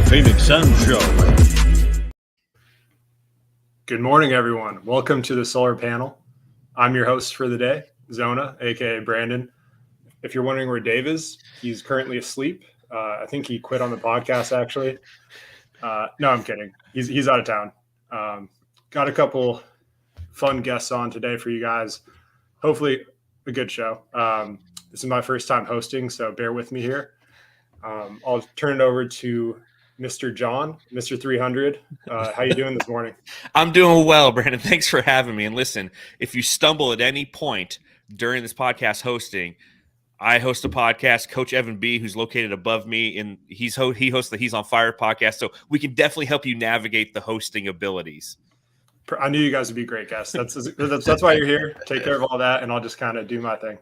Phoenix Suns Show. Good morning, everyone. Welcome to the Solar Panel. I'm your host for the day, Zona, aka Brandon. If you're wondering where Dave is, he's currently asleep. I think he quit on the podcast, actually. No, I'm kidding. He's out of town. Got a couple fun guests on today for you guys. Hopefully a good show. This is my first time hosting, so bear with me here. I'll turn it over to Mr. John, Mr. 300. How you doing this morning? I'm doing well, Brandon. Thanks for having me. And listen, if you stumble at any point during this podcast hosting, I host a podcast, Coach Evan B., who's located above me, and he hosts the He's on Fire podcast, so we can definitely help you navigate the hosting abilities. I knew you guys would be great guests. That's why you're here. Take care of all that, and I'll just kind of do my thing.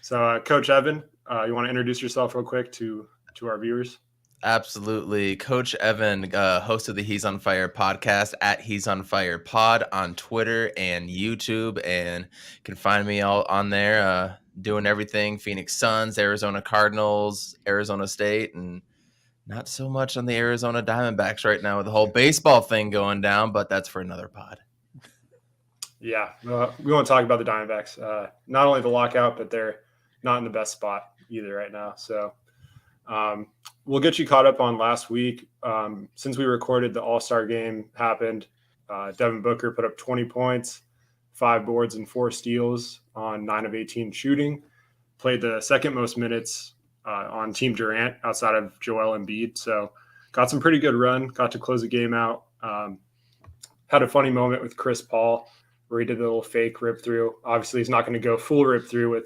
So, Coach Evan, you want to introduce yourself real quick to our viewers? Absolutely. Coach Evan, host of the He's on Fire podcast at He's on Fire Pod on Twitter and YouTube. And you can find me all on there doing everything Phoenix Suns, Arizona Cardinals, Arizona State, and not so much on the Arizona Diamondbacks right now with the whole baseball thing going down, but that's for another pod. Yeah, we want to talk about the Diamondbacks. Not only the lockout, but they're not in the best spot either right now. So we'll get you caught up on last week. Since we recorded, the All-Star game happened. Devin Booker put up 20 points, 5 boards, and 4 steals on 9 of 18 shooting. Played the second most minutes on Team Durant outside of Joel Embiid. So got some pretty good run, got to close the game out. Had a funny moment with Chris Paul where he did the little fake rip through. Obviously, he's not going to go full rip through with,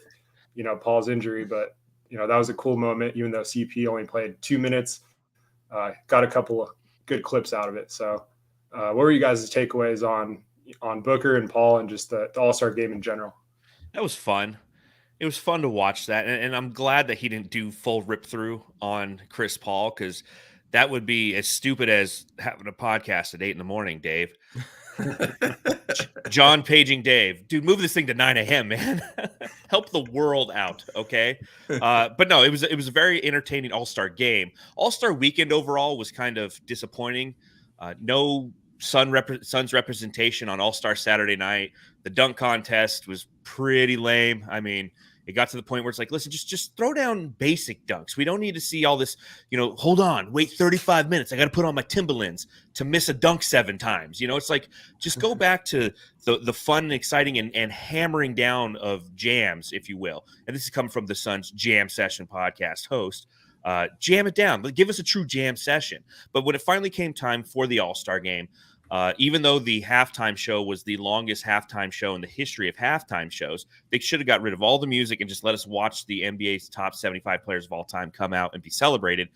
Paul's injury, but that was a cool moment, even though CP only played 2 minutes. Got a couple of good clips out of it. So what were you guys' takeaways on Booker and Paul and just the All-Star game in general? That was fun. It was fun to watch that, and I'm glad that he didn't do full rip-through on Chris Paul, because that would be as stupid as having a podcast at 8 a.m, Dave. John paging Dave. Dude, move this thing to 9 a.m., man. Help the world out, okay? But no, it was a very entertaining All-Star game. All-Star weekend overall was kind of disappointing. No Suns representation on All-Star Saturday night. The dunk contest was pretty lame. I mean, it got to the point where it's like, listen, just throw down basic dunks. We don't need to see all this, hold on, wait 35 minutes. I got to put on my Timberlands to miss a dunk 7 times. It's like, just go back to the fun and exciting and hammering down of jams, if you will. And this is coming from the Suns Jam Session podcast host. Jam it down. Give us a true jam session. But when it finally came time for the All-Star game, even though the halftime show was the longest halftime show in the history of halftime shows, they should have got rid of all the music and just let us watch the NBA's top 75 players of all time come out and be celebrated.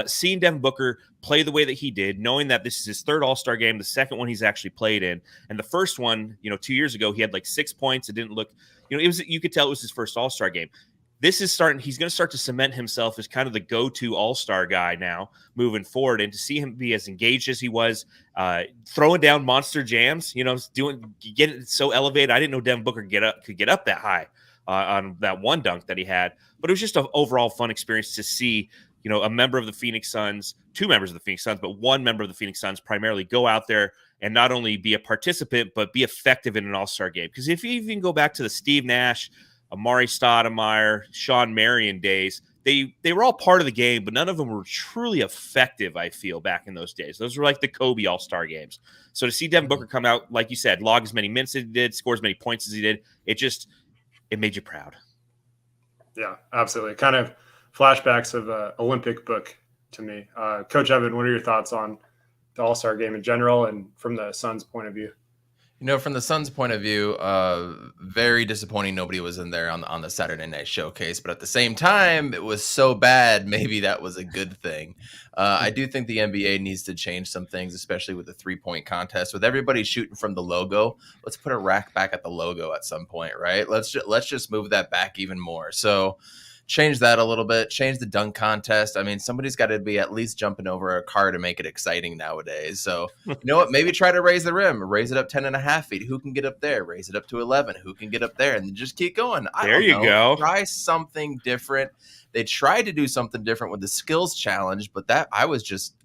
Seeing Devin Booker play the way that he did, knowing that this is his third All-Star game, the second one he's actually played in, and the first one, 2 years ago, he had like 6 points. It didn't look, you could tell it was his first All-Star game. He's going to start to cement himself as kind of the go-to all-star guy now moving forward. And to see him be as engaged as he was, throwing down monster jams, getting so elevated. I didn't know Devin Booker could get up that high on that one dunk that he had. But it was just an overall fun experience to see, a member of the Phoenix Suns, 2 members of the Phoenix Suns, but 1 member of the Phoenix Suns primarily go out there and not only be a participant, but be effective in an all-star game. Because if you even go back to the Steve Nash, Amari Stoudemire, Sean Marion days, they were all part of the game, but none of them were truly effective, I feel, back in those days. Those were like the Kobe All-Star games. So to see Devin Booker come out, like you said, log as many minutes as he did, score as many points as he did, it made you proud. Yeah, absolutely. Kind of flashbacks of Olympic book to me. Coach Evan, what are your thoughts on the All-Star game in general and from the Suns' point of view? From the Suns' point of view, very disappointing nobody was in there on the Saturday night showcase. But at the same time, it was so bad, maybe that was a good thing. I do think the NBA needs to change some things, especially with the 3-point contest. With everybody shooting from the logo, let's put a rack back at the logo at some point, right? Let's just move that back even more. So change that a little bit, change the dunk contest. I mean, somebody's got to be at least jumping over a car to make it exciting nowadays. So, you know what? Maybe try to raise the rim, raise it up 10.5 feet. Who can get up there? Raise it up to 11. Who can get up there? And then just keep going. There you go. Try something different. They tried to do something different with the skills challenge, but that I was just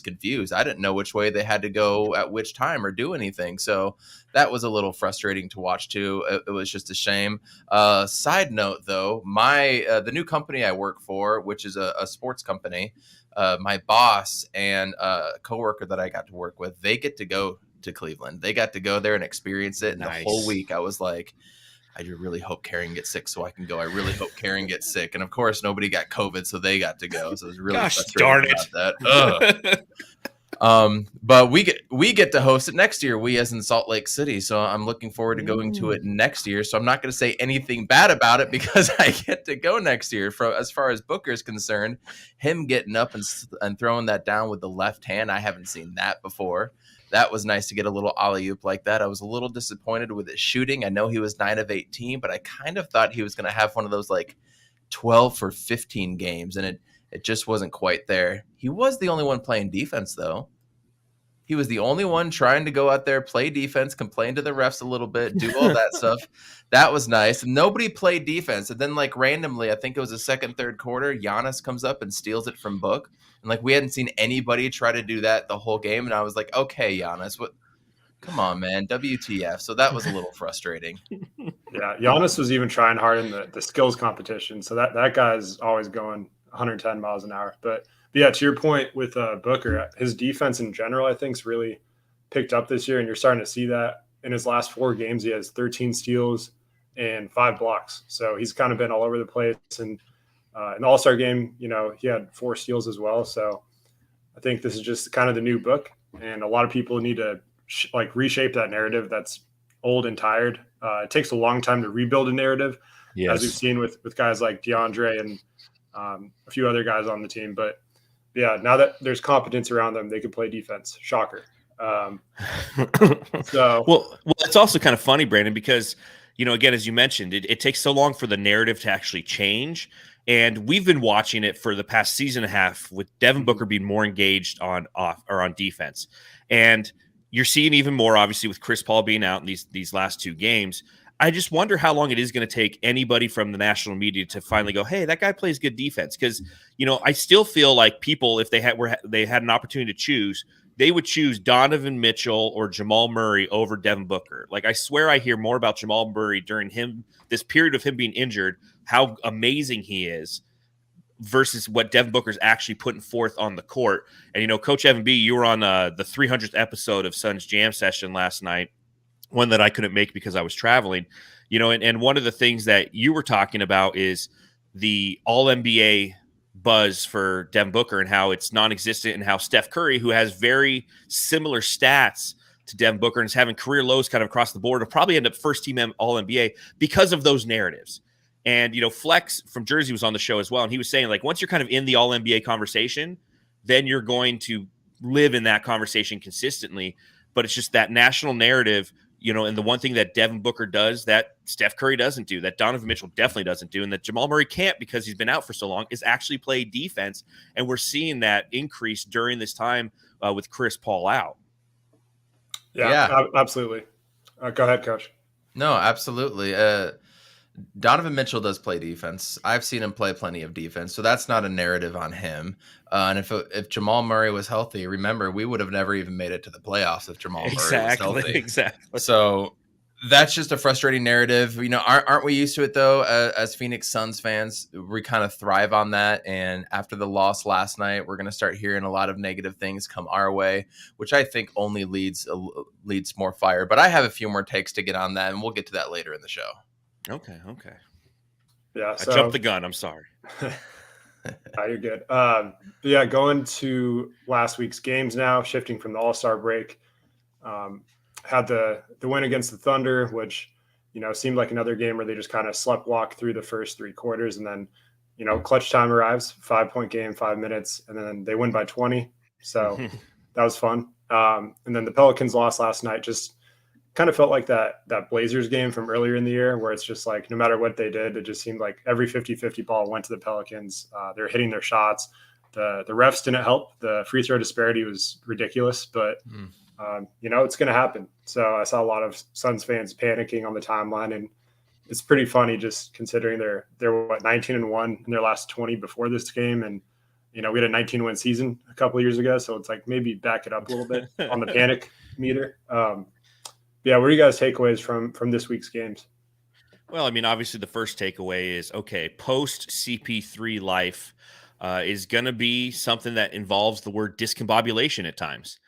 confused. I didn't know which way they had to go at which time or do anything. So that was a little frustrating to watch too. It was just a shame. Side note though, the new company I work for, which is a sports company, my boss and a coworker that I got to work with, they get to go to Cleveland. They got to go there and experience it. And Nice. The whole week I was like, I really hope Karen gets sick so I can go. I really hope Karen gets sick. And of course, nobody got COVID, so they got to go. So it was really darn it. That. But we get to host it next year. We as in Salt Lake City. So I'm looking forward to going to it next year. So I'm not going to say anything bad about it because I get to go next year. As far as Booker is concerned, him getting up and throwing that down with the left hand, I haven't seen that before. That was nice to get a little alley-oop like that. I was a little disappointed with his shooting. I know he was 9 of 18, but I kind of thought he was going to have one of those like 12 for 15 games, and it just wasn't quite there. He was the only one playing defense, though. He was the only one trying to go out there, play defense, complain to the refs a little bit, do all that stuff. That was nice. And nobody played defense. And then, like, randomly, I think it was the second, third quarter, Giannis comes up and steals it from Book. And, like, we hadn't seen anybody try to do that the whole game. And I was like, okay, Giannis, what? Come on, man. WTF. So that was a little frustrating. Yeah, Giannis was even trying hard in the skills competition. So that guy's always going 110 miles an hour. But yeah, to your point with Booker, his defense in general, I think, is really picked up this year. And you're starting to see that in his last 4 games. He has 13 steals and 5 blocks. So he's kind of been all over the place. And in the All-Star game, you know, he had 4 steals as well. So I think this is just kind of the new Book. And a lot of people need to reshape that narrative that's old and tired. It takes a long time to rebuild a narrative, as we've seen with guys like Deandre and a few other guys on the team. But yeah, now that there's competence around them, they can play defense. Shocker. Well, it's also kind of funny, Brandon, because, you know, again, as you mentioned, it takes so long for the narrative to actually change. And we've been watching it for the past season and a half with Devin Booker being more engaged on defense. And you're seeing even more, obviously, with Chris Paul being out in these last 2 games. I just wonder how long it is going to take anybody from the national media to finally go, hey, that guy plays good defense. Because, you know, I still feel like people, if they had an opportunity to choose, they would choose Donovan Mitchell or Jamal Murray over Devin Booker. Like, I swear I hear more about Jamal Murray during this period of him being injured, how amazing he is, versus what Devin Booker's actually putting forth on the court. And, you know, Coach Evan B., you were on the 300th episode of Suns Jam Session last night, one that I couldn't make because I was traveling, you know, and one of the things that you were talking about is the All-NBA buzz for Devin Booker and how it's non-existent, and how Steph Curry, who has very similar stats to Devin Booker and is having career lows kind of across the board, will probably end up first-team All-NBA because of those narratives. And, you know, Flex from Jersey was on the show as well, and he was saying, like, once you're kind of in the All-NBA conversation, then you're going to live in that conversation consistently. But it's just that national narrative, you know, and the one thing that Devin Booker does that Steph Curry doesn't do, that Donovan Mitchell definitely doesn't do, and that Jamal Murray can't because he's been out for so long, is actually play defense. And we're seeing that increase during this time with Chris Paul out. Yeah. Absolutely. Go ahead, Coach. No, absolutely. Donovan Mitchell does play defense. I've seen him play plenty of defense, so that's not a narrative on him. And if Jamal Murray was healthy, remember, we would have never even made it to the playoffs if Jamal Murray was healthy. Exactly. So that's just a frustrating narrative. You know, aren't we used to it, though, as Phoenix Suns fans? We kind of thrive on that. And after the loss last night, we're going to start hearing a lot of negative things come our way, which I think only leads more fire. But I have a few more takes to get on that, and we'll get to that later in the show. Okay. Yeah, I jumped the gun. I'm sorry. You're good. Yeah, going to last week's games now, shifting from the All-Star break. Had the win against the Thunder, which, you know, seemed like another game where they just kind of sleptwalk through the first 3 quarters, and then, you know, clutch time arrives, 5-point game, 5 minutes, and then they win by 20. So that was fun. And then the Pelicans lost last night. Just kind of felt like that Blazers game from earlier in the year where it's just like no matter what they did, it just seemed like every 50-50 ball went to the Pelicans. They're hitting their shots. The refs didn't help. The free throw disparity was ridiculous, but it's going to happen. So I saw a lot of Suns fans panicking on the timeline, and it's pretty funny just considering they're 19-1 in their last 20 before this game, and we had a 19-win season a couple of years ago, so it's like maybe back it up a little bit on the panic meter. Yeah, what are you guys' takeaways from this week's games? Well, I mean, obviously the first takeaway is, okay, post CP3 life is going to be something that involves the word discombobulation at times.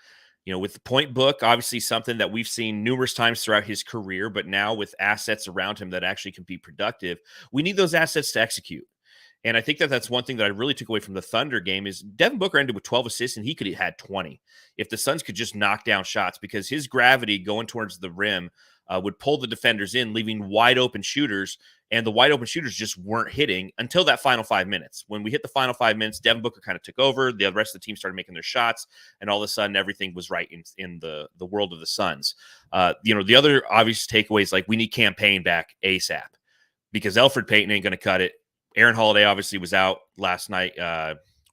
With the point book, obviously something that we've seen numerous times throughout his career, but now with assets around him that actually can be productive, we need those assets to execute. And I think that's one thing that I really took away from the Thunder game is Devin Booker ended with 12 assists, and he could have had 20 if the Suns could just knock down shots, because his gravity going towards the rim would pull the defenders in, leaving wide open shooters, and the wide open shooters just weren't hitting until that final 5 minutes. When we hit the final 5 minutes, Devin Booker kind of took over. The rest of the team started making their shots, and all of a sudden everything was right in the world of the Suns. The other obvious takeaways, like we need campaign back ASAP, because Elfrid Payton ain't going to cut it. Aaron Holiday obviously was out last night.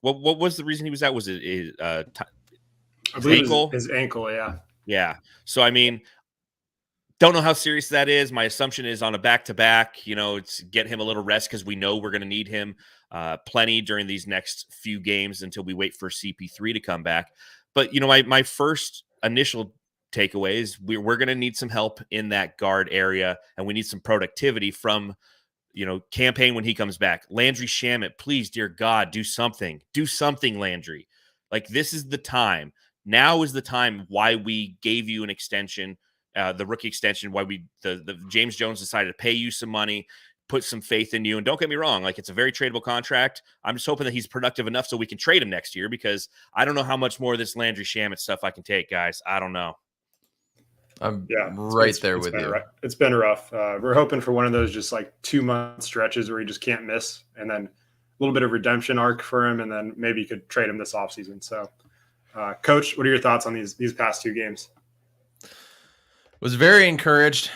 What was the reason he was out? Was it his ankle? His ankle, yeah. Yeah. So, I mean, don't know how serious that is. My assumption is on a back-to-back, it's get him a little rest because we know we're going to need him plenty during these next few games until we wait for CP3 to come back. But, my first initial takeaway is we're going to need some help in that guard area, and we need some productivity from campaign when he comes back. Landry Shamet, please, dear God, do something. Do something, Landry. Like, this is the time. Now is the time why we gave you an extension, the rookie extension, why the James Jones decided to pay you some money, put some faith in you. And don't get me wrong, like, it's a very tradable contract. I'm just hoping that he's productive enough so we can trade him next year, because I don't know how much more of this Landry Shamet stuff I can take, guys. I don't know. I'm right there with you. It's been rough. We're hoping for one of those just like 2-month stretches where he just can't miss, and then a little bit of redemption arc for him, and then maybe you could trade him this offseason. So, Coach, what are your thoughts on these past 2 games? Was very encouraged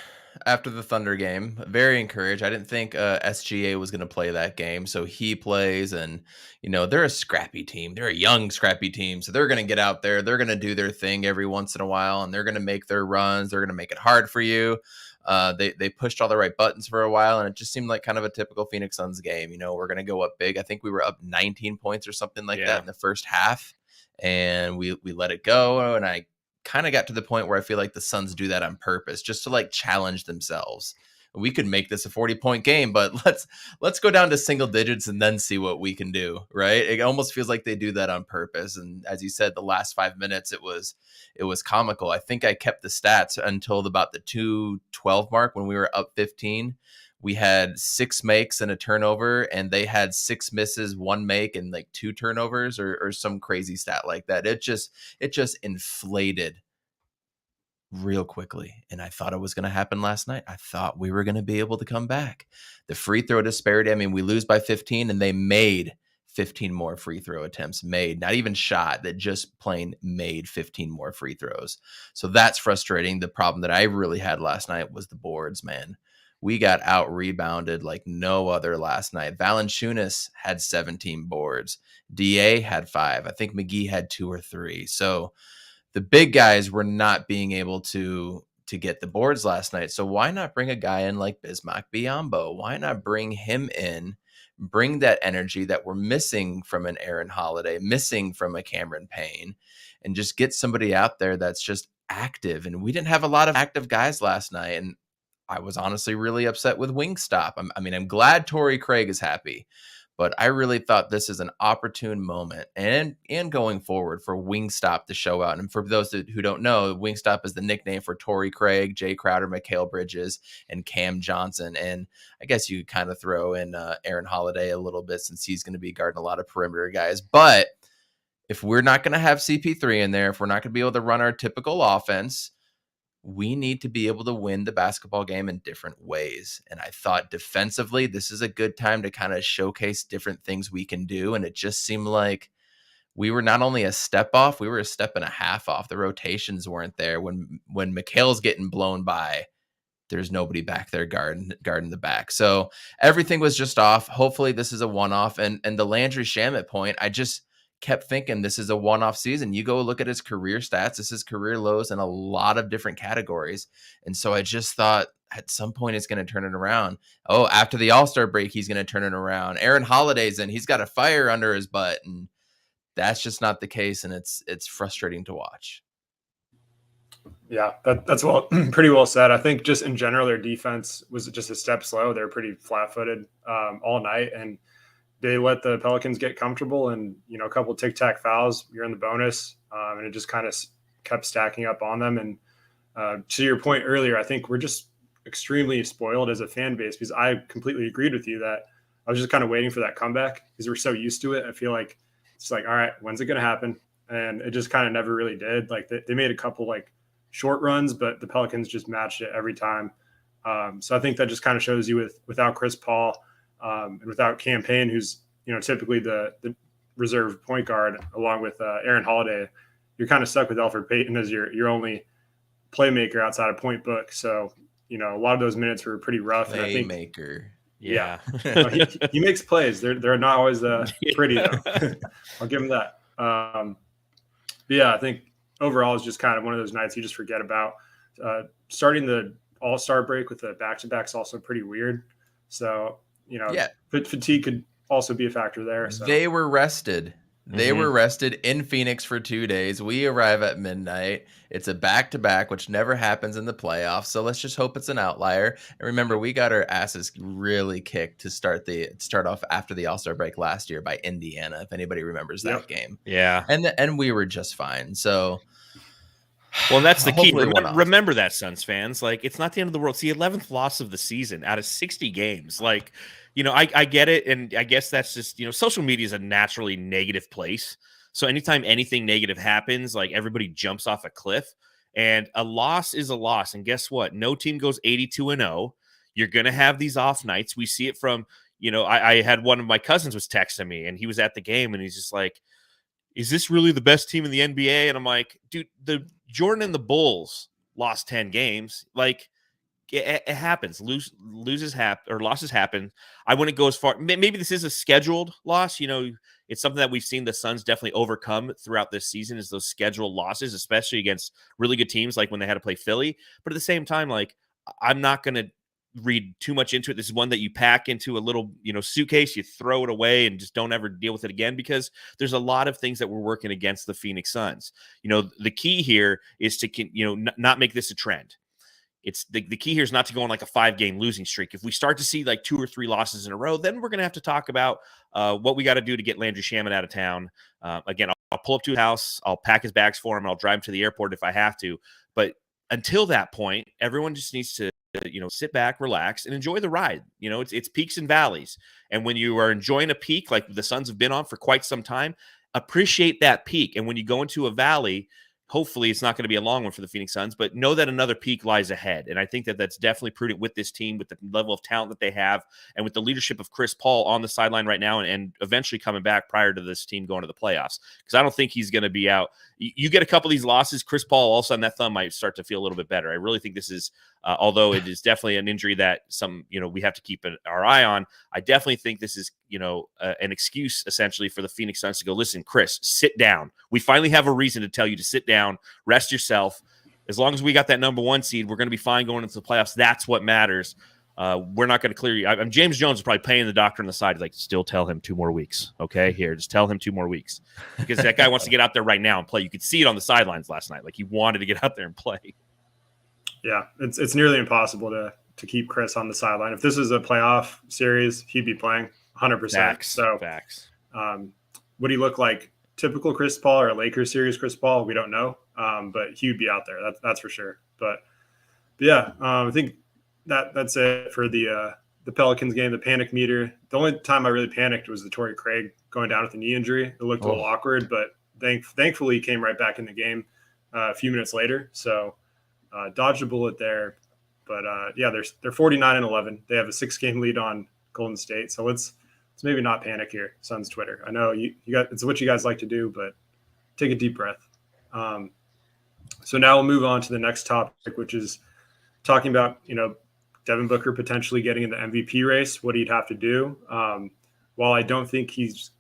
after the Thunder game. Very encouraged. I didn't think SGA was going to play that game, so he plays, and they're a scrappy team. They're a young, scrappy team, so they're going to get out there. They're going to do their thing every once in a while, and they're going to make their runs. They're going to make it hard for you. They pushed all the right buttons for a while, and it just seemed like kind of a typical Phoenix Suns game. We're going to go up big. I think we were up 19 points or something like that in the first half, and we let it go, and I kind of got to the point where I feel like the Suns do that on purpose, just to like challenge themselves. We could make this a 40-point game, but let's go down to single digits and then see what we can do, right? It almost feels like they do that on purpose. And as you said, the last 5 minutes, it was comical. I think I kept the stats until about the 2:12 mark when we were up 15. We had 6 makes and a turnover, and they had 6 misses, 1 make, and like 2 turnovers, or some crazy stat like that. It just inflated real quickly. And I thought it was going to happen last night. I thought we were going to be able to come back. The free throw disparity, I mean, we lose by 15, and they made 15 more free throw attempts, not even shot, that just plain made 15 more free throws. So that's frustrating. The problem that I really had last night was the boards, man. We got out rebounded like no other last night. Valanciunas had 17 boards. DA had 5. I think McGee had 2 or 3. So the big guys were not being able to get the boards last night. So why not bring a guy in like Bismack Biyombo? Why not bring him in, bring that energy that we're missing from an Aaron Holiday, missing from a Cameron Payne, and just get somebody out there that's just active. And we didn't have a lot of active guys last night. And I was honestly really upset with Wingstop. I'm glad Torrey Craig is happy, but I really thought this is an opportune moment and going forward for Wingstop to show out. And for those who don't know, Wingstop is the nickname for Torrey Craig, Jay Crowder, Mikal Bridges, and Cam Johnson. And I guess you could kind of throw in Aaron Holiday a little bit, since he's going to be guarding a lot of perimeter guys. But if we're not going to have CP3 in there, if we're not going to be able to run our typical offense, we need to be able to win the basketball game in different ways. And I thought defensively, this is a good time to kind of showcase different things we can do. And it just seemed like we were not only a step off, we were a step and a half off. The rotations weren't there. When Mikhail's getting blown by, there's nobody back there guarding the back. So everything was just off. Hopefully this is a one-off. And the Landry Shamet point, I just kept thinking this is a one-off season. You go look at his career stats. This is career lows in a lot of different categories. And so I just thought at some point it's going to turn it around. Oh, after the All-Star break, he's going to turn it around. Aaron Holiday's in. He's got a fire under his butt. And that's just not the case. And it's frustrating to watch. Yeah, that's pretty well said. I think just in general, their defense was just a step slow. They were pretty flat-footed all night, and they let the Pelicans get comfortable. And a couple of tic-tac fouls, you're in the bonus, and it just kind of kept stacking up on them. And to your point earlier, I think we're just extremely spoiled as a fan base, because I completely agreed with you that I was just kind of waiting for that comeback because we're so used to it. I feel like it's like, all right, when's it going to happen? And it just kind of never really did. Like they made a couple short runs, but the Pelicans just matched it every time. So I think that just kind of shows you without Chris Paul and without Campaign, who's typically the reserve point guard, along with Aaron Holiday, you're kind of stuck with Elfrid Payton as your only playmaker outside of point book. So a lot of those minutes were pretty rough. Playmaker. Yeah. He makes plays. They're not always pretty though. I'll give him that. Yeah, I think overall it's just kind of one of those nights you just forget about. Starting the All-Star break with the back-to-back is also pretty weird. So, fatigue could also be a factor there. So. They were rested. They were rested in Phoenix for 2 days. We arrive at midnight. It's a back-to-back, which never happens in the playoffs. So let's just hope it's an outlier. And remember, we got our asses really kicked to start off after the All-Star break last year by Indiana, if anybody remembers that game. Yeah. And we were just fine. So well, that's the key. Remember that, Suns fans. It's not the end of the world. It's the 11th loss of the season out of 60 games. I get it. And I guess that's just, social media is a naturally negative place. So anytime anything negative happens, everybody jumps off a cliff, and a loss is a loss. And guess what? No team goes 82-0. You're going to have these off nights. We see it from, I had one of my cousins was texting me, and he was at the game, and he's just like, is this really the best team in the NBA? And I'm like, dude, the Jordan and the Bulls lost 10 games. It happens. Losses happen. I wouldn't go as far. Maybe this is a scheduled loss. It's something that we've seen the Suns definitely overcome throughout this season, is those scheduled losses, especially against really good teams, like when they had to play Philly. But at the same time, I'm not going to read too much into it. This is one that you pack into a little, suitcase, you throw it away and just don't ever deal with it again, because there's a lot of things that we're working against the Phoenix Suns. The key here is to, not make this a trend. It's the key here is not to go on a 5-game losing streak. If we start to see 2 or 3 losses in a row, then we're going to have to talk about what we got to do to get Landry Shamet out of town. Again, I'll pull up to his house, I'll pack his bags for him, and I'll drive him to the airport if I have to. But until that point, everyone just needs to sit back, relax, and enjoy the ride. It's peaks and valleys. And when you are enjoying a peak like the Suns have been on for quite some time, appreciate that peak. And when you go into a valley, hopefully it's not going to be a long one for the Phoenix Suns, but know that another peak lies ahead. And I think that that's definitely prudent with this team, with the level of talent that they have, and with the leadership of Chris Paul on the sideline right now, and eventually coming back prior to this team going to the playoffs. Because I don't think he's going to be out. You get a couple of these losses, Chris Paul, all of a sudden that thumb might start to feel a little bit better. I really think this is, although it is definitely an injury that we have to keep our eye on, I definitely think this is, an excuse essentially for the Phoenix Suns to go, listen, Chris, sit down. We finally have a reason to tell you to sit down, rest yourself. As long as we got that number 1 seed, we're going to be fine going into the playoffs. That's what matters. We're not going to clear you. James Jones is probably paying the doctor on the side. He's like, still tell him 2 more weeks. Okay, here, just tell him 2 more weeks. Because that guy wants to get out there right now and play. You could see it on the sidelines last night. He wanted to get out there and play. Yeah, it's nearly impossible to keep Chris on the sideline. If this is a playoff series, he'd be playing 100%. Facts. Would he look like typical Chris Paul or a Lakers series Chris Paul? We don't know, but he would be out there. That's for sure. But yeah, I think that's it for the Pelicans game. The panic meter. The only time I really panicked was the Torrey Craig going down with a knee injury. It looked a little awkward, but thankfully he came right back in the game a few minutes later. So dodged a bullet there. But yeah, they're 49-11. They have a 6-game lead on Golden State. So let's let's maybe not panic here, Suns Twitter. I know you got it's what you guys like to do, but take a deep breath. So now we'll move on to the next topic, which is talking about, Devin Booker potentially getting in the MVP race, what he'd have to do. While I don't think he's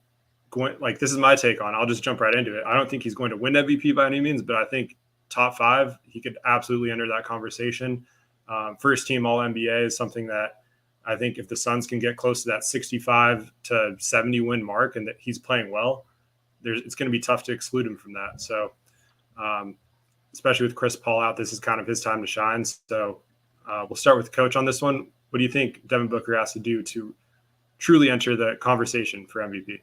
going, this is my take on it, I'll just jump right into it. I don't think he's going to win MVP by any means, but I think top 5, he could absolutely enter that conversation. First team All NBA is something that I think if the Suns can get close to that 65 to 70 win mark and that he's playing well, it's going to be tough to exclude him from that. So, especially with Chris Paul out, this is kind of his time to shine. So we'll start with Coach on this one. What do you think Devin Booker has to do to truly enter the conversation for MVP?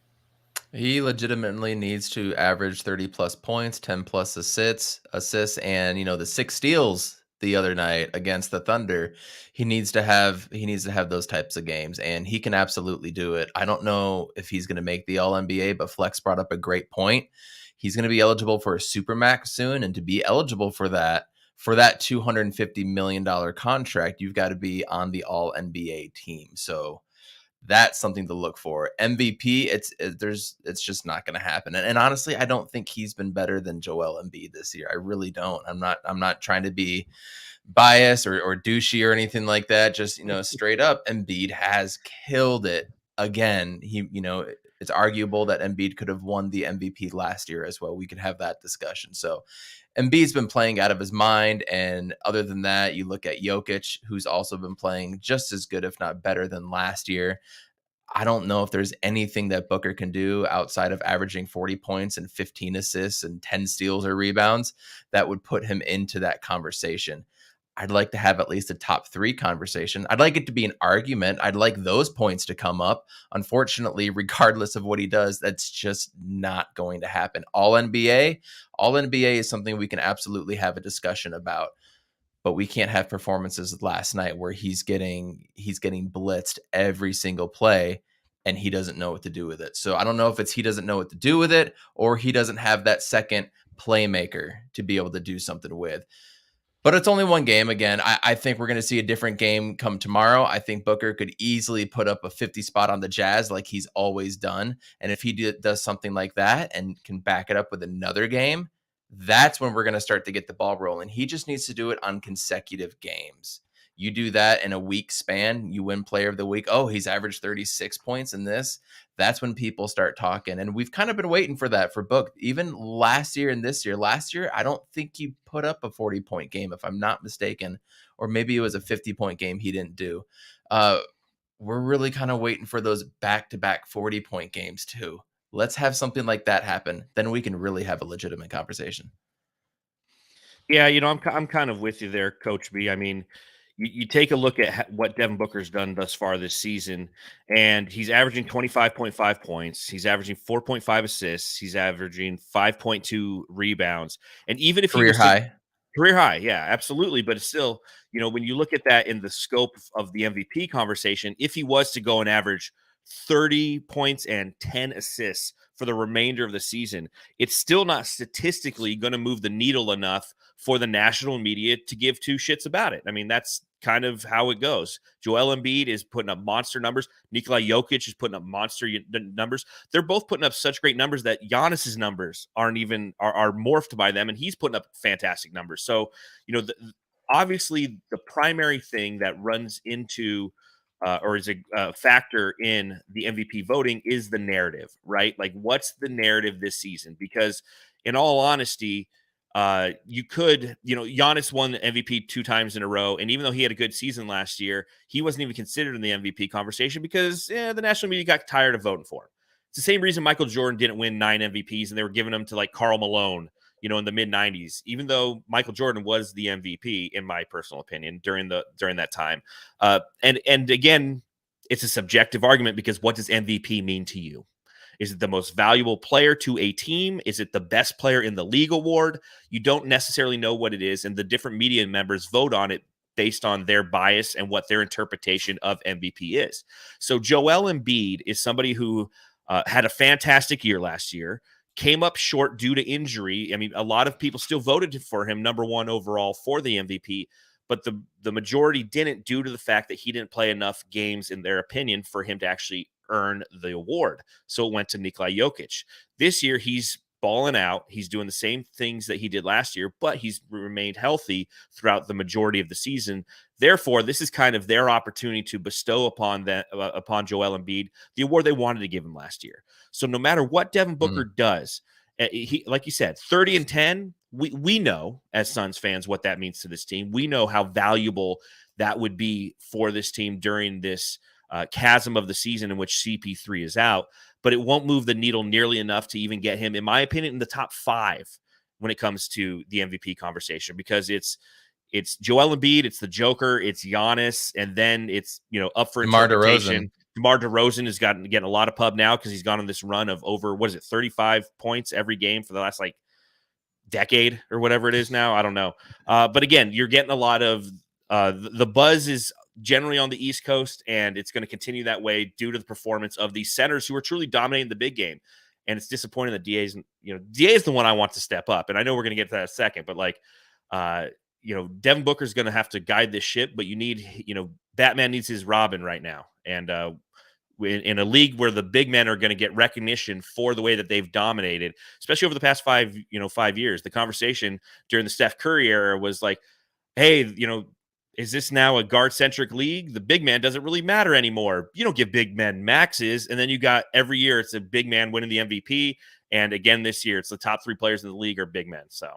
He legitimately needs to average 30 plus points, 10 plus assists, and the 6 steals the other night against the Thunder. He needs to have those types of games, and he can absolutely do it. I don't know if he's going to make the All NBA, but Flex brought up a great point. He's going to be eligible for a Supermax soon, and to be eligible for that $250 million contract, you've got to be on the All NBA team. So that's something to look for. MVP, it's just not going to happen. And honestly, I don't think he's been better than Joel Embiid this year. I really don't. I'm not trying to be biased or douchey or anything like that. Just, straight up, Embiid has killed it again. It's arguable that Embiid could have won the MVP last year as well. We could have that discussion. So Embiid's been playing out of his mind. And other than that, you look at Jokic, who's also been playing just as good, if not better than last year. I don't know if there's anything that Booker can do outside of averaging 40 points and 15 assists and 10 steals or rebounds that would put him into that conversation. I'd like to have at least a top 3 conversation. I'd like it to be an argument. I'd like those points to come up. Unfortunately, regardless of what he does, that's just not going to happen. All NBA is something we can absolutely have a discussion about, but we can't have performances last night where he's getting blitzed every single play and he doesn't know what to do with it. So I don't know if it's he doesn't know what to do with it or he doesn't have that second playmaker to be able to do something with. But it's only one game. Again, I think we're going to see a different game come tomorrow. I think Booker could easily put up a 50 spot on the Jazz like he's always done. And if he does something like that and can back it up with another game, that's when we're going to start to get the ball rolling. He just needs to do it on consecutive games. You do that in a week span, you win player of the week. Oh, he's averaged 36 points in this. That's when people start talking. And we've kind of been waiting for that for Book. Even last year and this year. Last year, I don't think he put up a 40-point game, if I'm not mistaken. Or maybe it was a 50-point game he didn't do. We're really kind of waiting for those back-to-back 40-point games too. Let's have something like that happen. Then we can really have a legitimate conversation. Yeah, I'm kind of with you there, Coach B. I mean, you take a look at what Devin Booker's done thus far this season, and he's averaging 25.5 points. He's averaging 4.5 assists. He's averaging 5.2 rebounds. And even if career high, yeah, absolutely. But it's still, when you look at that in the scope of the MVP conversation, if he was to go and average 30 points and 10 assists for the remainder of the season, it's still not statistically going to move the needle enough for the national media to give 2 shits about it. I mean, that's kind of how it goes. Joel Embiid is putting up monster numbers. Nikola Jokic is putting up monster numbers. They're both putting up such great numbers that Giannis's numbers are morphed by them, and he's putting up fantastic numbers. So, obviously the primary thing that runs into or is a factor in the MVP voting is the narrative, right? Like, what's the narrative this season? Because in all honesty, Giannis won the MVP 2 times in a row. And even though he had a good season last year, he wasn't even considered in the MVP conversation because the national media got tired of voting for him. It's the same reason Michael Jordan didn't win 9 MVPs and they were giving them to like Karl Malone, in the mid 90s, even though Michael Jordan was the MVP in my personal opinion during that time. And again, it's a subjective argument because what does MVP mean to you? Is it the most valuable player to a team? Is it the best player in the league award? You don't necessarily know what it is, and the different media members vote on it based on their bias and what their interpretation of MVP is. So Joel Embiid is somebody who had a fantastic year last year, came up short due to injury. I mean, a lot of people still voted for him number 1 overall for the MVP, but the majority didn't due to the fact that he didn't play enough games, in their opinion, for him to actually earn the award. So it went to Nikola Jokic. This year, he's balling out. He's doing the same things that he did last year, but he's remained healthy throughout the majority of the season. Therefore, this is kind of their opportunity to bestow upon Joel Embiid the award they wanted to give him last year. So no matter what Devin Booker does, he, like you said, 30 and 10, we know as Suns fans what that means to this team. We know how valuable that would be for this team during this chasm of the season in which CP3 is out, but it won't move the needle nearly enough to even get him, in my opinion, in the top 5 when it comes to the MVP conversation, because it's Joel Embiid, it's the Joker, it's Giannis, and then it's, up for interpretation. DeMar DeRozan is getting a lot of pub now because he's gone on this run of over, 35 points every game for the last decade or whatever it is now. I don't know. But again, you're getting a lot of the buzz is generally on the East Coast, and it's going to continue that way due to the performance of these centers who are truly dominating the big game. And it's disappointing that DA is the one I want to step up. And I know we're going to get to that in a second, but Devin Booker is going to have to guide this ship, but you need, Batman needs his Robin right now. And in a league where the big men are going to get recognition for the way that they've dominated, especially over the past 5 years, the conversation during the Steph Curry era was like, hey, is this now a guard-centric league? The big man doesn't really matter anymore. You don't give big men maxes. And then you got every year it's a big man winning the MVP. And again, this year it's the top 3 players in the league are big men. So,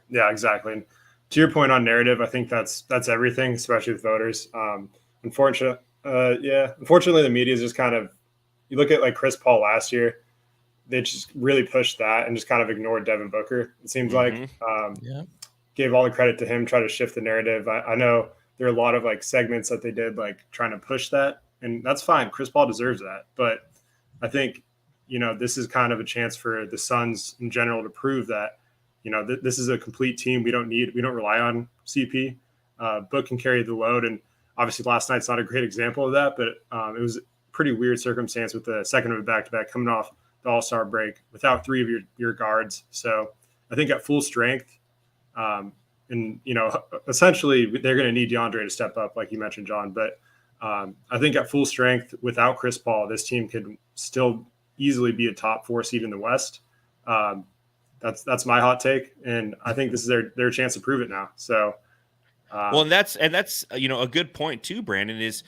yeah, exactly. And to your point on narrative, I think that's everything, especially with voters. Unfortunately, the media is just kind of, you look at Chris Paul last year, they just really pushed that and just kind of ignored Devin Booker. It seems gave all the credit to him, try to shift the narrative. I know there are a lot of segments that they did trying to push that, and that's fine. Chris Paul deserves that. But I think, this is kind of a chance for the Suns in general to prove that, this is a complete team. We don't rely on CP. Book can carry the load. And obviously last night's not a great example of that, but it was a pretty weird circumstance with the second of a back-to-back coming off the All-Star break without 3 of your guards. So I think at full strength, essentially they're going to need DeAndre to step up, like you mentioned, John. But I think at full strength without Chris Paul, this team could still easily be a top 4 seed in the West. That's my hot take, and I think this is their chance to prove it now. So, and that's a good point too, Brandon. Is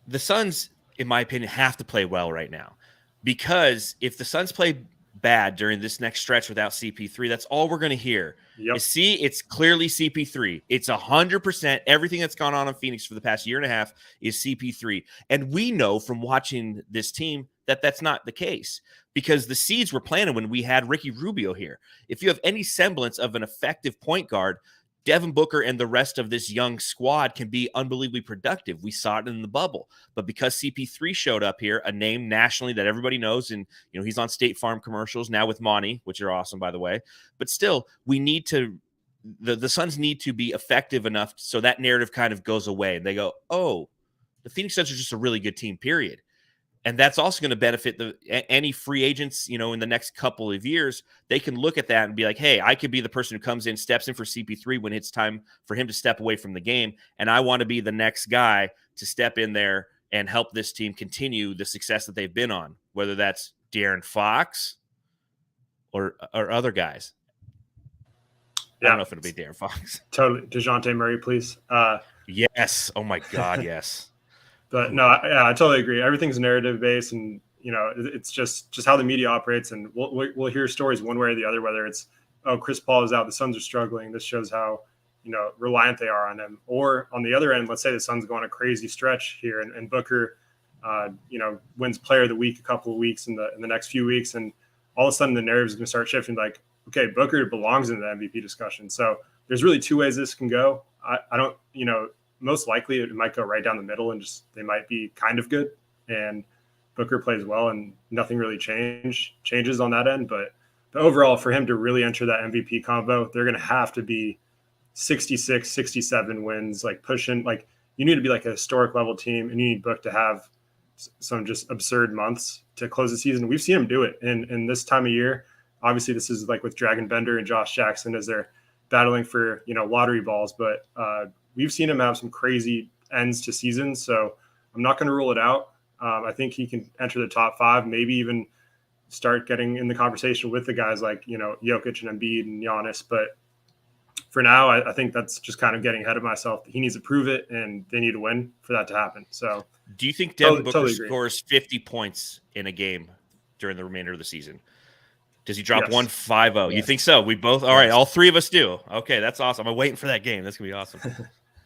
the Suns, in my opinion, have to play well right now, because if the Suns play bad during this next stretch without CP3, that's all we're going to hear. Yep. It's clearly CP3. It's 100%. Everything that's gone on in Phoenix for the past year and a half is CP3. And we know from watching this team that that's not the case, because the seeds were planted when we had Ricky Rubio here. If you have any semblance of an effective point guard, Devin Booker and the rest of this young squad can be unbelievably productive. We saw it in the bubble. But because CP3 showed up here, a name nationally that everybody knows, and he's on State Farm commercials now with Monty, which are awesome, by the way. But still, we need to the Suns need to be effective enough so that narrative kind of goes away. And they go, oh, the Phoenix Suns are just a really good team, period. And that's also going to benefit any free agents, in the next couple of years. They can look at that and be like, hey, I could be the person who comes in, steps in for CP3 when it's time for him to step away from the game. And I want to be the next guy to step in there and help this team continue the success that they've been on, whether that's De'Aaron Fox or other guys. Yeah. I don't know if it'll be De'Aaron Fox. Totally. DeJounte Murray, please. Yes. Oh, my God, yes. But no, I totally agree. Everything's narrative based, and it's just how the media operates. And we'll hear stories one way or the other, whether it's, oh, Chris Paul is out, the Suns are struggling. This shows how reliant they are on him. Or on the other end, let's say the Suns go on a crazy stretch here, and Booker, wins Player of the Week a couple of weeks in the next few weeks, and all of a sudden the narrative is going to start shifting. Like, okay, Booker belongs in the MVP discussion. So there's really 2 ways this can go. I don't, most likely it might go right down the middle, and just they might be kind of good and Booker plays well and nothing really changes on that end. But overall, for him to really enter that MVP combo, they're going to have to be 66, 67 wins, pushing. You need to be a historic level team, and you need Book to have some just absurd months to close the season. We've seen him do it in this time of year. Obviously, this is with Dragon Bender and Josh Jackson as they're battling for lottery balls, but we've seen him have some crazy ends to seasons, so I'm not going to rule it out. I think he can enter the top 5, maybe even start getting in the conversation with the guys like, Jokic and Embiid and Giannis. But for now, I think that's just kind of getting ahead of myself. He needs to prove it, and they need to win for that to happen. So do you think Devin Booker totally scores 50 points in a game during the remainder of the season? Does he drop Yes. 150? Yes. You think so? We both, all right, all three of us do. Okay, that's awesome. I'm waiting for that game. That's going to be awesome.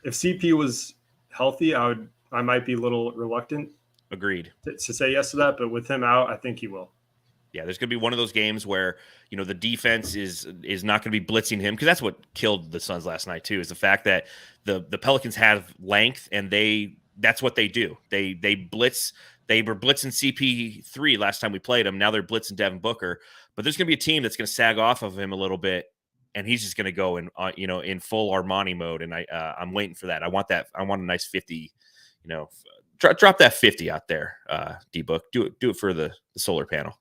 If CP was healthy, I might be a little reluctant Agreed. to say yes to that, but with him out, I think he will. Yeah, there's going to be one of those games where, the defense is not going to be blitzing him, because that's what killed the Suns last night too, is the fact that the Pelicans have length, and that's what they do. They blitz. They were blitzing CP3 last time we played him. Now they're blitzing Devin Booker. But there's going to be a team that's going to sag off of him a little bit, and he's just going to go in full Armani mode. And I'm waiting for that. I want that. I want a nice 50. Drop that 50 out there, D-Book. Do it for the solar panel.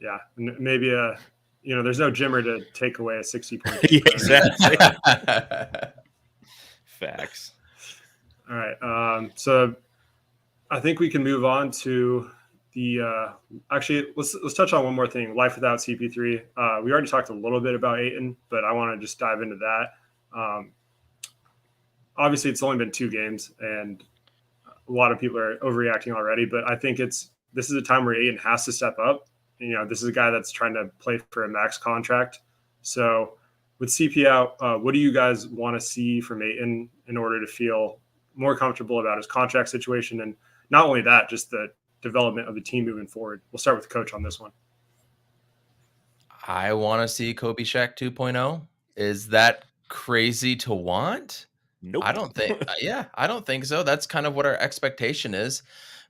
Yeah, maybe there's no Jimmer to take away a 60-point. Yeah, exactly. Facts. All right. So I think we can move on to the actually let's touch on one more thing. Life without CP3. We already talked a little bit about Ayton, but I want to just dive into that. Obviously, it's only been 2 games, and a lot of people are overreacting already. But I think this is a time where Ayton has to step up. This is a guy that's trying to play for a max contract. So with CP out, what do you guys want to see from Ayton in order to feel more comfortable about his contract situation? And not only that, just the development of the team moving forward. We'll start with the coach on this one. I want to see Kobe Shaq 2.0. Is that crazy to want? Nope. I don't think. I don't think so. That's kind of what our expectation is.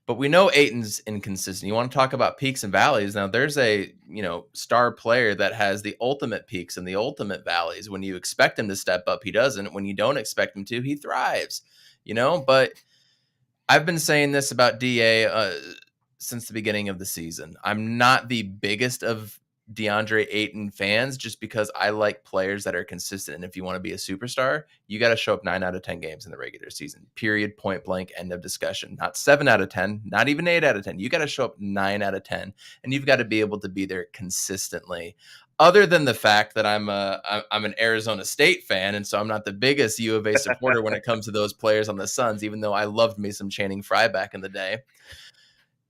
But we know Ayton's inconsistent. You want to talk about peaks and valleys. Now, there's a star player that has the ultimate peaks and the ultimate valleys. When you expect him to step up, he doesn't. When you don't expect him to, he thrives. But I've been saying this about DA since the beginning of the season. I'm not the biggest of Deandre Ayton fans, just because I like players that are consistent. And if you want to be a superstar, you got to show up 9 out of 10 games in the regular season, period, point blank, end of discussion. Not 7 out of 10, not even 8 out of 10. You got to show up 9 out of 10, and you've got to be able to be there consistently. Other than the fact that I'm an Arizona State fan, and so I'm not the biggest U of A supporter when it comes to those players on the Suns, even though I loved me some Channing Frye back in the day.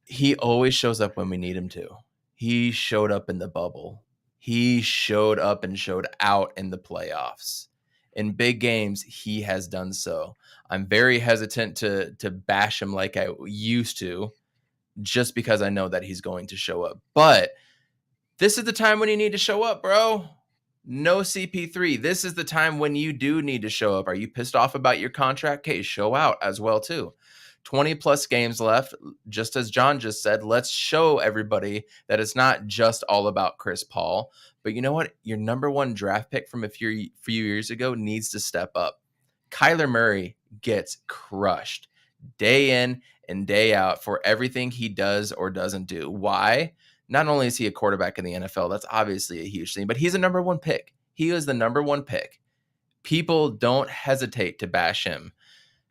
He always shows up when we need him to. He showed up in the bubble. He showed up and showed out in the playoffs. In big games, he has done so. I'm very hesitant to bash him like I used to, just because I know that he's going to show up. But this is the time when you need to show up, bro. No CP3. This is the time when you do need to show up. Are you pissed off about your contract case? Show out as well, too. 20 plus games left. Just as John just said, let's show everybody that it's not just all about Chris Paul. But you know what? Your number 1 draft pick from a few years ago needs to step up. Kyler Murray gets crushed day in and day out for everything he does or doesn't do. Why? Not only is he a quarterback in the NFL, that's obviously a huge thing, but he's a number 1 pick. He is the number 1 pick. People don't hesitate to bash him.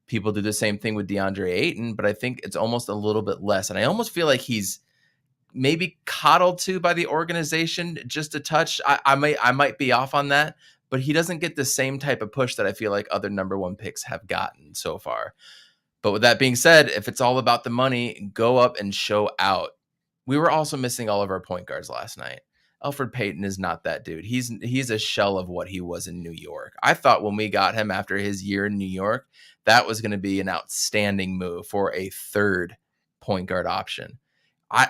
People do the same thing with Deandre Ayton, but I think it's almost a little bit less. And I almost feel like he's maybe coddled to by the organization just a touch. I might be off on that, but he doesn't get the same type of push that I feel like other number 1 picks have gotten so far. But with that being said, if it's all about the money, go up and show out. We were also missing all of our point guards last night. Elfrid Payton is not that dude. He's a shell of what he was in New York. I thought when we got him after his year in New York, that was going to be an outstanding move for a 3rd point guard option.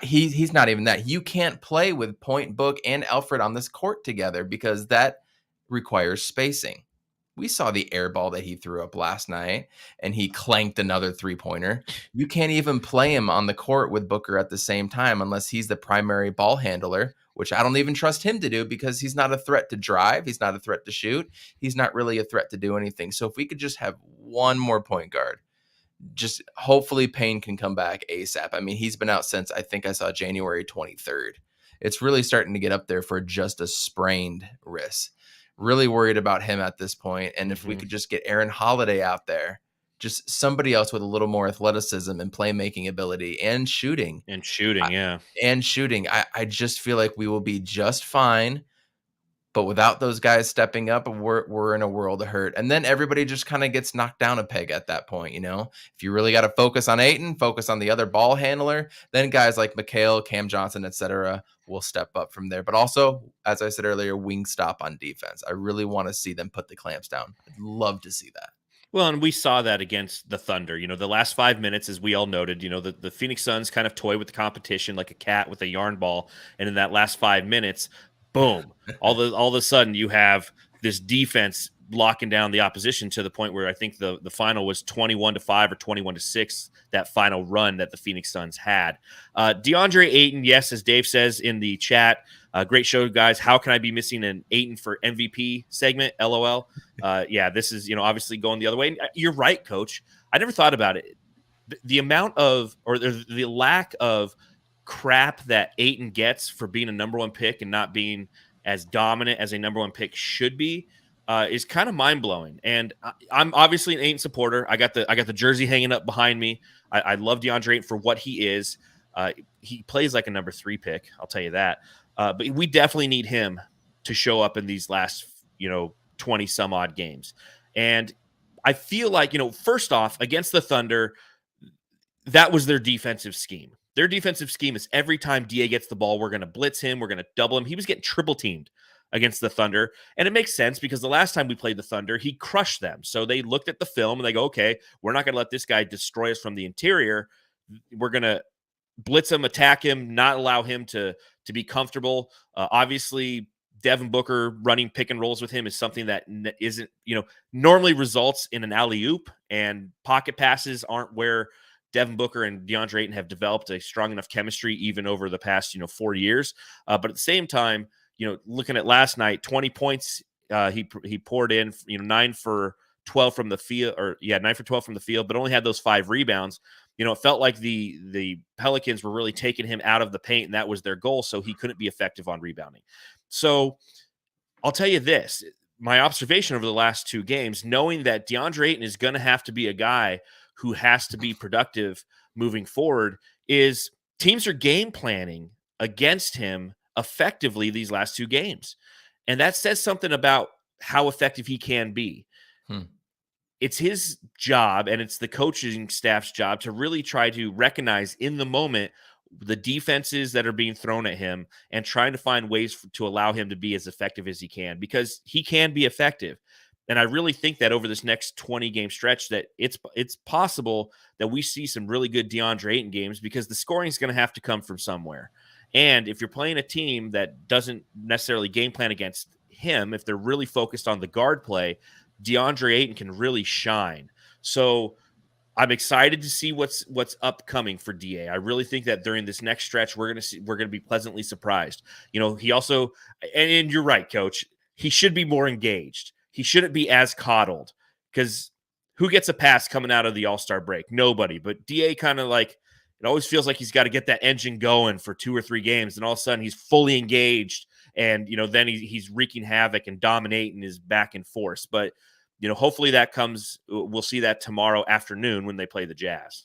He's not even that. You can't play with Point, Book, and Elfrid on this court together because that requires spacing. We saw the air ball that he threw up last night, and he clanked another 3-pointer. You can't even play him on the court with Booker at the same time unless he's the primary ball handler, which I don't even trust him to do because he's not a threat to drive. He's not a threat to shoot. He's not really a threat to do anything. So if we could just have one more point guard, just hopefully Payne can come back ASAP. I mean, he's been out since I think I saw January 23rd. It's really starting to get up there for just a sprained wrist. Really worried about him at this point. And if we could just get Aaron Holiday out there, just somebody else with a little more athleticism and playmaking ability and shooting. And shooting, yeah. I just feel like we will be just fine. But without those guys stepping up, we're in a world of hurt. And then everybody just kind of gets knocked down a peg at that point, you know? If you really got to focus on Ayton, focus on the other ball handler, then guys like Mikal, Cam Johnson, etc. will step up from there. But also, as I said earlier, wing stop on defense. I really want to see them put the clamps down. I'd love to see that. Well, and we saw that against the Thunder. You know, the last 5 minutes, as we all noted, you know, the Phoenix Suns kind of toy with the competition like a cat with a yarn ball. And in that last 5 minutes, boom, all of a sudden you have this defense locking down the opposition to the point where I think the final was 21-5 or 21-6, that final run that the Phoenix Suns had. DeAndre Ayton, yes, as Dave says in the chat, great show, guys. How can I be missing an Ayton for MVP segment? LOL. Yeah, this is, you know, obviously going the other way. And you're right, Coach. I never thought about it. The amount of, or the lack of crap that Ayton gets for being a number one pick and not being as dominant as a number one pick should be is kind of mind blowing. And I'm obviously an Ayton supporter. I got the jersey hanging up behind me. I love DeAndre Ayton for what he is. He plays like a number 3 pick. I'll tell you that. But we definitely need him to show up in these last, 20 some odd games. And I feel like, first off, against the Thunder, that was their defensive scheme. Their defensive scheme is every time DA gets the ball, we're going to blitz him. We're going to double him. He was getting triple teamed against the Thunder. And it makes sense because the last time we played the Thunder, he crushed them. So they looked at the film and they go, okay, we're not going to let this guy destroy us from the interior. We're going to blitz him, attack him, not allow him to be comfortable. Obviously, Devin Booker running pick and rolls with him is something that isn't, normally results in an alley-oop, and pocket passes aren't where Devin Booker and DeAndre Ayton have developed a strong enough chemistry even over the past, 4 years. But at the same time, looking at last night, 20 points he poured in, 9 for 12 from the field, 9 for 12 from the field, but only had those 5 rebounds. It felt like the Pelicans were really taking him out of the paint, and that was their goal, so he couldn't be effective on rebounding. So I'll tell you this, my observation over the last 2 games, knowing that DeAndre Ayton is going to have to be a guy who has to be productive moving forward, is teams are game planning against him effectively these last 2 games. And that says something about how effective he can be. It's his job, and it's the coaching staff's job to really try to recognize in the moment the defenses that are being thrown at him and trying to find ways to allow him to be as effective as he can, because he can be effective. And I really think that over this next 20-game stretch that it's possible that we see some really good DeAndre Ayton games, because the scoring is going to have to come from somewhere. And if you're playing a team that doesn't necessarily game plan against him, if they're really focused on the guard play, DeAndre Ayton can really shine. So I'm excited to see what's upcoming for DA. I really think that during this next stretch, we're going to be pleasantly surprised. He also, and you're right, Coach, he should be more engaged. He shouldn't be as coddled, because who gets a pass coming out of the All-Star break? Nobody. But DA kind of like, it always feels like he's got to get that engine going for 2 or 3 games, and all of a sudden he's fully engaged, and then he's wreaking havoc and dominating his back and forth. But hopefully that comes. We'll see that tomorrow afternoon when they play the Jazz.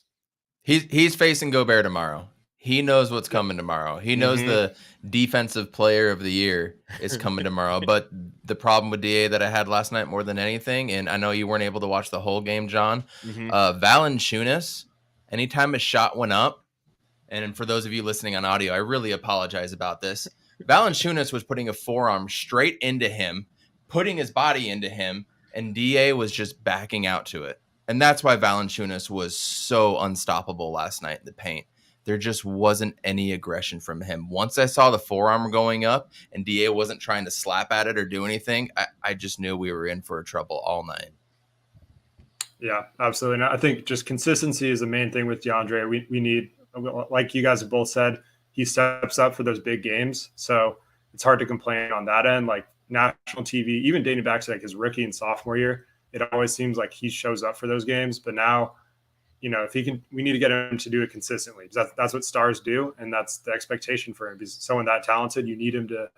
He's facing Gobert tomorrow. He knows what's coming tomorrow. He knows the defensive player of the year is coming tomorrow. But the problem with DA that I had last night more than anything, and I know you weren't able to watch the whole game, John, Valanciunas, anytime a shot went up, and for those of you listening on audio, I really apologize about this. Valanciunas was putting a forearm straight into him, putting his body into him, and DA was just backing out to it. And that's why Valanciunas was so unstoppable last night in the paint. There just wasn't any aggression from him. Once I saw the forearm going up and DA wasn't trying to slap at it or do anything, I just knew we were in for trouble all night. Yeah, absolutely. And I think just consistency is the main thing with DeAndre. We need, like you guys have both said, he steps up for those big games. So it's hard to complain on that end. Like national TV, even dating back to like his rookie and sophomore year, it always seems like he shows up for those games. But now, if he can, we need to get him to do it consistently. That's what stars do, and that's the expectation for him. Because someone that talented, you need him to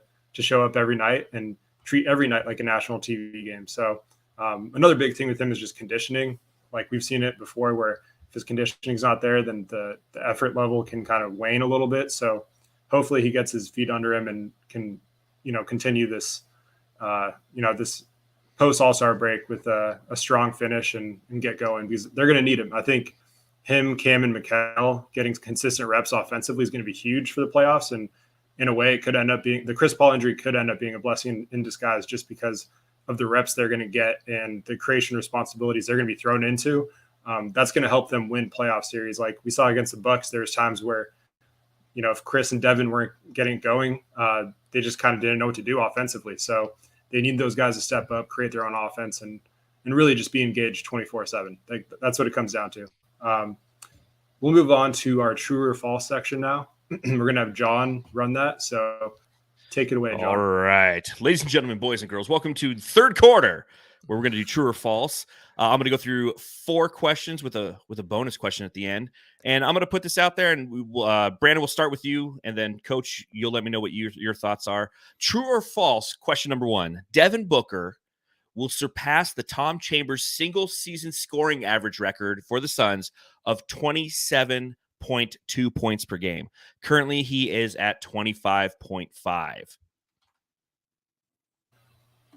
show up every night and treat every night like a national TV game. So another big thing with him is just conditioning. Like we've seen it before where if his conditioning is not there, then the effort level can kind of wane a little bit. So hopefully he gets his feet under him and can, continue this, this post All-Star break with a strong finish and get going, because they're going to need him. I think him, Cam, and Mikal getting consistent reps offensively is going to be huge for the playoffs. And in a way, it could end up being the Chris Paul injury could end up being a blessing in disguise, just because of the reps they're going to get and the creation responsibilities they're going to be thrown into. That's going to help them win playoff series. Like we saw against the Bucks, there's times where, if Chris and Devin weren't getting going, they just kind of didn't know what to do offensively. So they need those guys to step up, create their own offense, and really just be engaged 24/7. That's what it comes down to. We'll move on to our true or false section now. We're going to have John run that. So take it away, John. All right. Ladies and gentlemen, boys and girls, welcome to the third quarter where we're going to do true or false. I'm going to go through 4 questions with a bonus question at the end. And I'm going to put this out there, and Brandon, we'll start with you. And then, Coach, you'll let me know what your thoughts are. True or false? Question number 1. Devin Booker will surpass the Tom Chambers single-season scoring average record for the Suns of 27.2 points per game. Currently, he is at 25.5.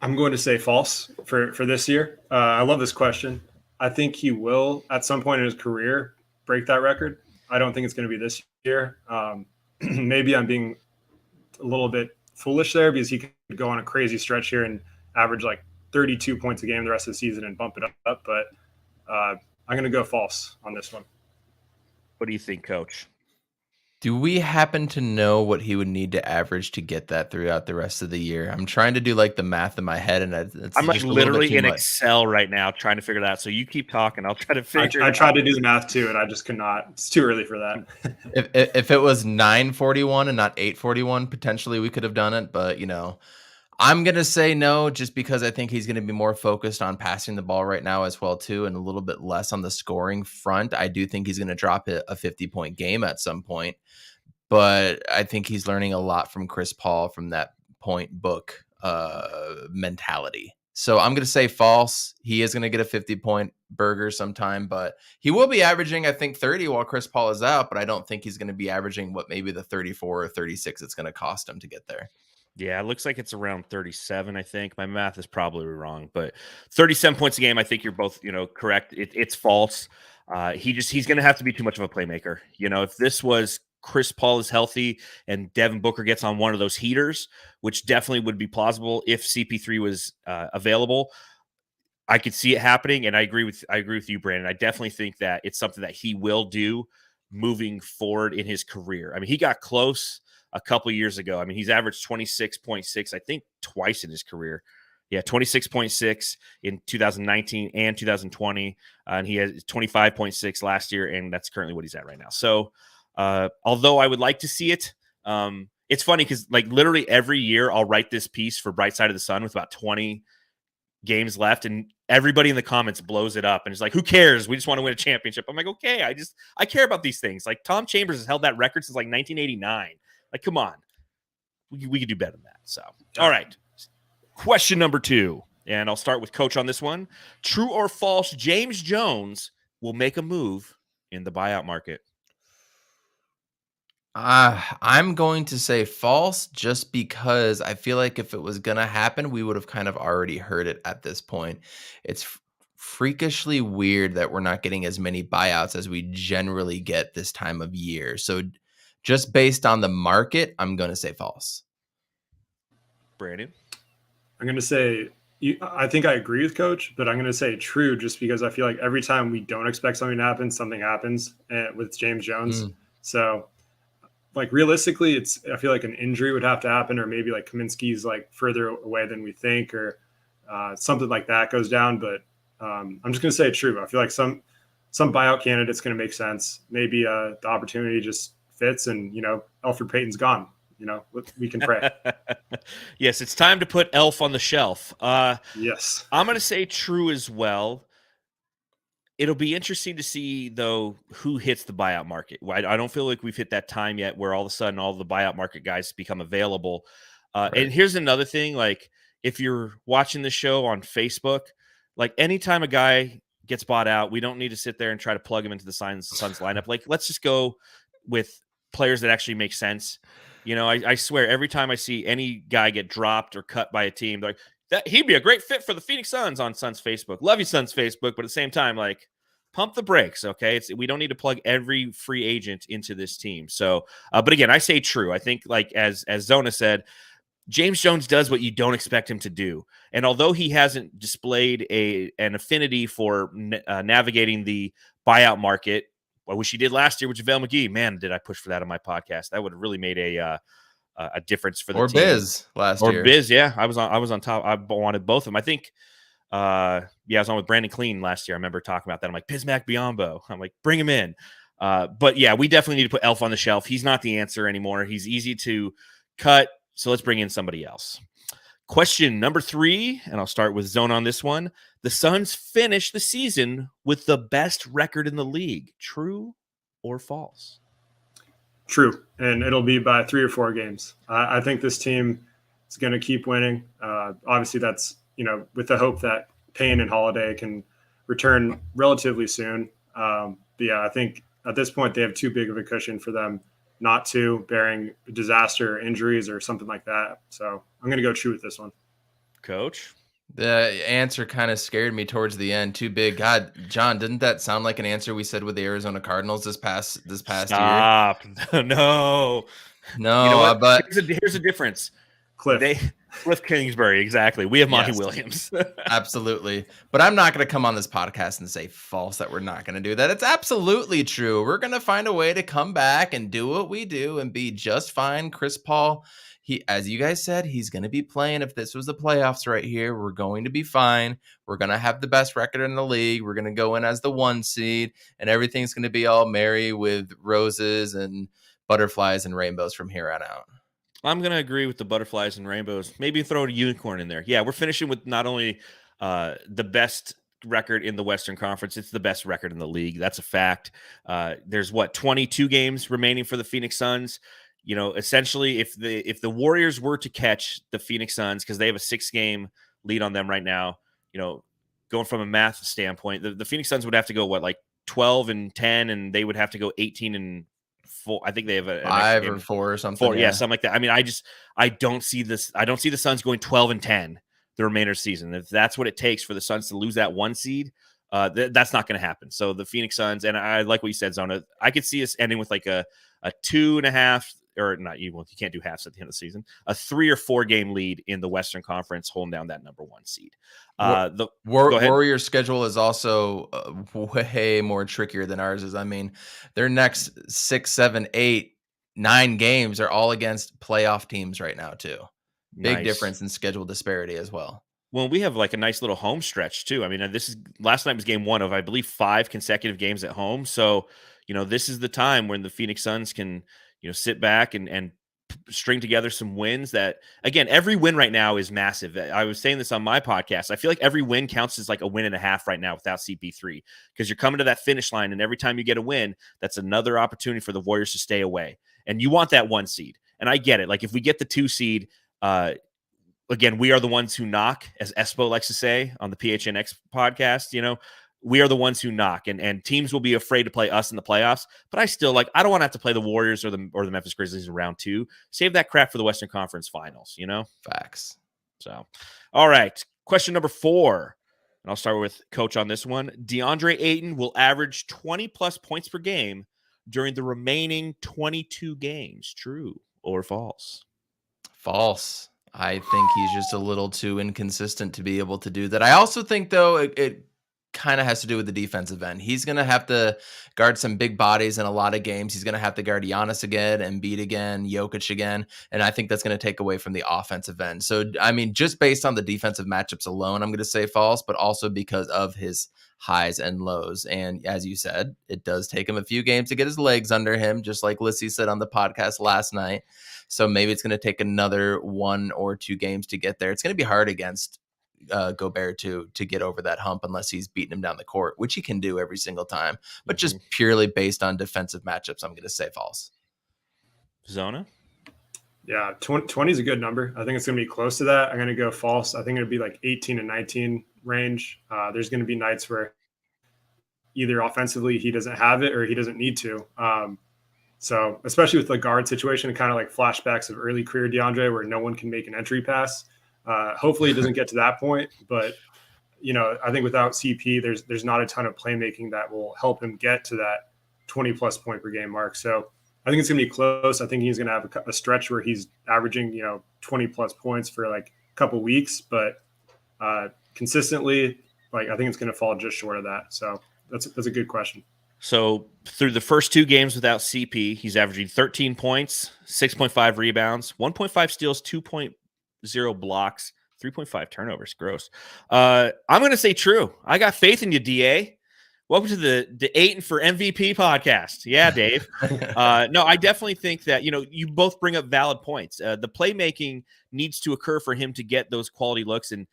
I'm going to say false for this year. I love this question. I think he will, at some point in his career, break that record. I don't think it's going to be this year. Maybe I'm being a little bit foolish there, because he could go on a crazy stretch here and average like 32 points a game the rest of the season and bump it up. But I'm going to go false on this one. What do you think, Coach? Do we happen to know what he would need to average to get that throughout the rest of the year? I'm trying to do like the math in my head, and I'm like literally in Excel right now trying to figure that out. So you keep talking. I'll try to figure it out. I tried to do the math too, and I just could not. It's too early for that. If it was 941 and not 841, potentially we could have done it. But, I'm going to say no, just because I think he's going to be more focused on passing the ball right now as well, too, and a little bit less on the scoring front. I do think he's going to drop a 50-point game at some point, but I think he's learning a lot from Chris Paul from that point book mentality. So I'm going to say false. He is going to get a 50-point burger sometime, but he will be averaging, I think, 30 while Chris Paul is out, but I don't think he's going to be averaging what maybe the 34 or 36 it's going to cost him to get there. Yeah, it looks like it's around 37, I think. My math is probably wrong, but 37 points a game, I think you're both, correct. It's false. He's going to have to be too much of a playmaker. If this was Chris Paul is healthy and Devin Booker gets on one of those heaters, which definitely would be plausible if CP3 was available, I could see it happening. And I agree with you, Brandon. I definitely think that it's something that he will do moving forward in his career. I mean, he got close a couple years ago. I mean, he's averaged 26.6, I think, twice in his career. Yeah, 26.6 in 2019 and 2020. And he has 25.6 last year, and that's currently what he's at right now. So although I would like to see it, it's funny because like literally every year I'll write this piece for Bright Side of the Sun with about 20 games left, and everybody in the comments blows it up and it's like, who cares? We just want to win a championship. I'm like, okay, I care about these things. Like Tom Chambers has held that record since like 1989. Like, come on. We could do better than that. So, all right. Question number 2. And I'll start with Coach on this one. True or false, James Jones will make a move in the buyout market? I'm going to say false, just because I feel like if it was going to happen, we would have kind of already heard it at this point. It's freakishly weird that we're not getting as many buyouts as we generally get this time of year. So just based on the market, I'm going to say false. Brandon? I'm going to say, I think I agree with Coach, but I'm going to say true, just because I feel like every time we don't expect something to happen, something happens with James Jones. So like realistically, I feel like an injury would have to happen, or maybe like Kaminsky's like further away than we think, or something like that goes down. But I'm just going to say true. I feel like some buyout candidate's going to make sense. Maybe the opportunity just fits, and Elfrid Payton's gone. We can pray. Yes, it's time to put Elf on the shelf. Yes, I'm going to say true as well. It'll be interesting to see, though, who hits the buyout market. I don't feel like we've hit that time yet where all of a sudden all the buyout market guys become available. Right. And here's another thing. Like, if you're watching the show on Facebook, like anytime a guy gets bought out. We don't need to sit there and try to plug him into the Suns lineup. Like, let's just go with players that actually make sense. You know, I swear every time I see any guy get dropped or cut by a team, they're like, that he'd be a great fit for the Phoenix Suns on Suns Facebook. Love you, Suns Facebook, but at the same time, like, pump the brakes, okay? We don't need to plug every free agent into this team. So, but again, I say true. I think, like as Zona said, James Jones does what you don't expect him to do. And although he hasn't displayed an affinity for navigating the buyout market, I wish he did last year with JaVale McGee. Man, did I push for that on my podcast? That would have really made a difference for the or team. Biz last year. Or Biz, yeah. I was on top. I wanted both of them. I think I was on with Brandon Clean last year. I remember talking about that. I'm like, Bismack Biyombo. I'm like, bring him in. But yeah, we definitely need to put Elf on the shelf. He's not the answer anymore. He's easy to cut. So let's bring in somebody else. Question number 3, and I'll start with Zone on this one. The Suns finished the season with the best record in the league. True or false? True, and it'll be by 3 or 4 games. I think this team is going to keep winning. Obviously, that's with the hope that Payne and Holiday can return relatively soon. But yeah, I think at this point they have too big of a cushion for them not to, bearing disaster, injuries, or something like that. So I'm going to go true with this one. Coach? The answer kind of scared me towards the end. Too big. God, John, didn't that sound like an answer we said with the Arizona Cardinals this past Stop. year? No. No, You know what? but Here's the difference. Cliff Kingsbury, exactly. We have Monty Yes. Williams. absolutely. But I'm not going to come on this podcast and say false that we're not going to do that. It's absolutely true. We're going to find a way to come back and do what we do and be just fine. Chris Paul, as you guys said, he's going to be playing. If this was the playoffs right here, we're going to be fine. We're going to have the best record in the league. We're going to go in as the 1 seed, and everything's going to be all merry with roses and butterflies and rainbows from here on out. I'm going to agree with the butterflies and rainbows. Maybe throw a unicorn in there. Yeah, we're finishing with not only the best record in the Western Conference, it's the best record in the league. That's a fact. There's 22 games remaining for the Phoenix Suns. You know, essentially, if the Warriors were to catch the Phoenix Suns, because they have a 6-game lead on them right now, going from a math standpoint, the Phoenix Suns would have to go 12-10, and they would have to go 18-4. I think they have a 5 or 4 or something. 4, yeah, something like that. I mean, I don't see this. I don't see the Suns going 12-10 the remainder of the season. If that's what it takes for the Suns to lose that 1 seed, that's not going to happen. So the Phoenix Suns, and I like what you said, Zona. I could see us ending with like a 2.5, or not. You can't do halves at the end of the season. A 3 or 4 game lead in the Western Conference, holding down that number 1 seed. The Warrior schedule is also way more trickier than ours is. I mean, their next 6, 7, 8, 9 games are all against playoff teams right now too. Big difference in schedule disparity as well. Well, we have like a nice little home stretch too. I mean, last night was game 1 of, I believe, 5 consecutive games at home. So, this is the time when the Phoenix Suns can, sit back and string together some wins that, again, every win right now is massive. I was saying this on my podcast. I feel like every win counts as like a win and a half right now without CP3, because you're coming to that finish line, and every time you get a win, that's another opportunity for the Warriors to stay away. And you want that 1 seed. And I get it. Like, if we get the 2 seed, again, we are the ones who knock, as Espo likes to say on the PHNX podcast. We are the ones who knock, and teams will be afraid to play us in the playoffs. But I still I don't want to have to play the Warriors or the Memphis Grizzlies in round 2. Save that crap for the Western Conference Finals. Facts. So, all right. Question number 4, and I'll start with Coach on this one. DeAndre Ayton will average 20+ points per game during the remaining 22 games. True or false? False. I think he's just a little too inconsistent to be able to do that. I also think, though, it kind of has to do with the defensive end. He's going to have to guard some big bodies in a lot of games. He's going to have to guard Giannis again, Embiid again, Jokic again, and I think that's going to take away from the offensive end. So, I mean, just based on the defensive matchups alone, I'm going to say false, but also because of his highs and lows. And as you said, it does take him a few games to get his legs under him, just like Lissy said on the podcast last night. So maybe it's going to take another 1 or 2 games to get there. It's going to be hard against Gobert to get over that hump unless he's beating him down the court, which he can do every single time. But just purely based on defensive matchups, I'm going to say false. Zona? Yeah, 20 is a good number. I think it's going to be close to that. I'm going to go false. I think it'll be like 18 and 19 range. There's going to be nights where either offensively he doesn't have it or he doesn't need to. So especially with the guard situation, kind of like flashbacks of early career DeAndre where no one can make an entry pass. Hopefully it doesn't get to that point, but I think without CP, there's not a ton of playmaking that will help him get to that 20 plus point per game mark. So I think it's going to be close. I think he's going to have a stretch where he's averaging, 20 plus points for like a couple weeks, but consistently, like I think it's going to fall just short of that. So that's a good question. So through the first 2 games without CP, he's averaging 13 points, 6.5 rebounds, 1.5 steals, 2.0 blocks, 3.5 turnovers. Gross. I'm going to say true. I got faith in you, DA. Welcome to the Ayton for MVP podcast. Yeah, Dave. No, I definitely think that, you both bring up valid points. The playmaking needs to occur for him to get those quality looks. And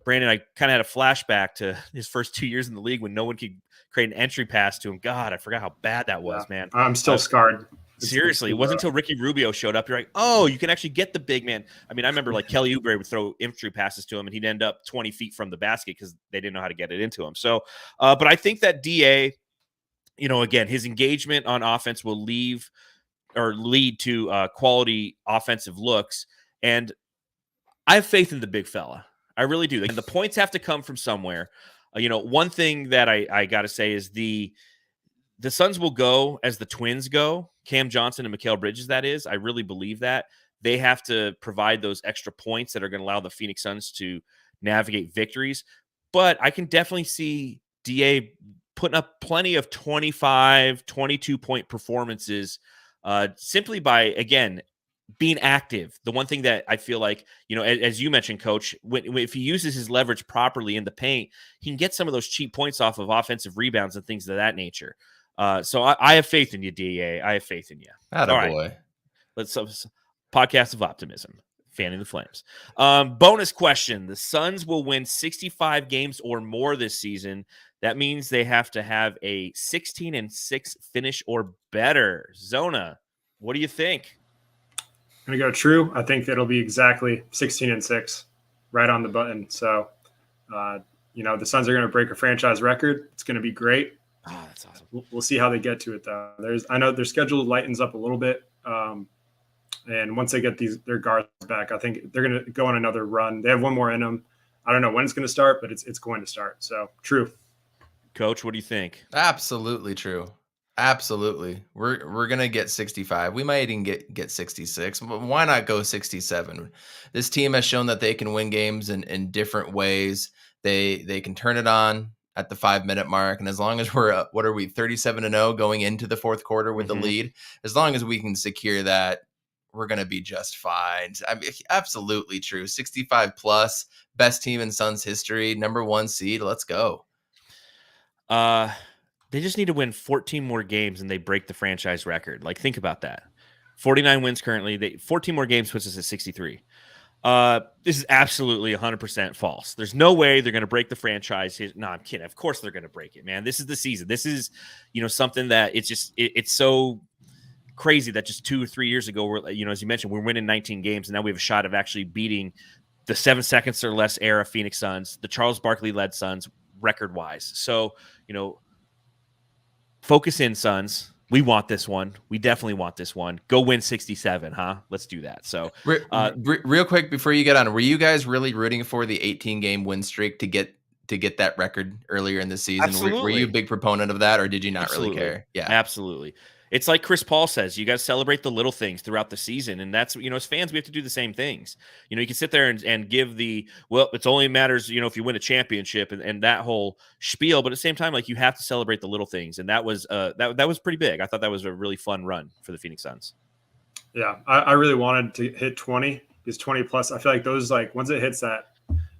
Brandon, I kind of had a flashback to his first 2 years in the league when no one could create an entry pass to him. God, I forgot how bad that was, man. I'm still scarred. Seriously, it wasn't until Ricky Rubio showed up. You're like, oh, you can actually get the big man. I mean, I remember like Kelly Oubre would throw entry passes to him, and he'd end up 20 feet from the basket because they didn't know how to get it into him. So, but I think that DA, again, his engagement on offense will lead to quality offensive looks, and I have faith in the big fella. I really do. And the points have to come from somewhere. One thing that I got to say is the Suns will go as the Twins go. Cam Johnson and Mikal Bridges, that is. I really believe that. They have to provide those extra points that are going to allow the Phoenix Suns to navigate victories. But I can definitely see DA putting up plenty of 25, 22-point performances simply by, again, being active. The one thing that I feel like, as you mentioned, Coach, if he uses his leverage properly in the paint, he can get some of those cheap points off of offensive rebounds and things of that nature. So I have faith in you, DA. I have faith in you. Attaboy. All right. Let's podcast of optimism, fanning the flames. Bonus question. The Suns will win 65 games or more this season. That means they have to have a 16-6 finish or better. Zona, what do you think? I'm going to go true. I think it'll be exactly 16-6, right on the button. So, the Suns are going to break a franchise record. It's going to be great. Oh, that's awesome. We'll see how they get to it, though. I know their schedule lightens up a little bit, and once they get their guards back, I think they're going to go on another run. They have one more in them. I don't know when it's going to start, but it's going to start. So, true. Coach, what do you think? Absolutely true. Absolutely. We're going to get 65. We might even get 66. But why not go 67? This team has shown that they can win games in different ways. They can turn it on at the 5-minute mark. And as long as we're, 37-0 going into the fourth quarter with the lead, as long as we can secure that, we're going to be just fine. I mean, absolutely true. 65 plus, best team in Suns history, number 1 seed. Let's go. They just need to win 14 more games and they break the franchise record. Like, think about that. 49 wins currently. 14 more games puts us at 63. This is absolutely 100% false. There's no way they're going to break the franchise. No, I'm kidding. Of course they're going to break it, man. This is the season. This is, something that it's so crazy that just 2 or 3 years ago, we're, as you mentioned, we're winning 19 games, and now we have a shot of actually beating the 7 seconds or less era Phoenix Suns, the Charles Barkley-led Suns, record-wise. So, focus in, Suns. We want this one. We definitely want this one. Go win 67, huh? Let's do that. So, real quick before you get on, were you guys really rooting for the 18-game win streak to get that record earlier in the season? Absolutely. Were you a big proponent of that, or did you not Absolutely. really care? Yeah, absolutely. It's like Chris Paul says, you got to celebrate the little things throughout the season. And that's, as fans, we have to do the same things. You can sit there and give it only matters, if you win a championship and that whole spiel. But at the same time, like, you have to celebrate the little things. And that was that was pretty big. I thought that was a really fun run for the Phoenix Suns. Yeah, I really wanted to hit 20 because 20 plus, I feel like those, like, once it hits that,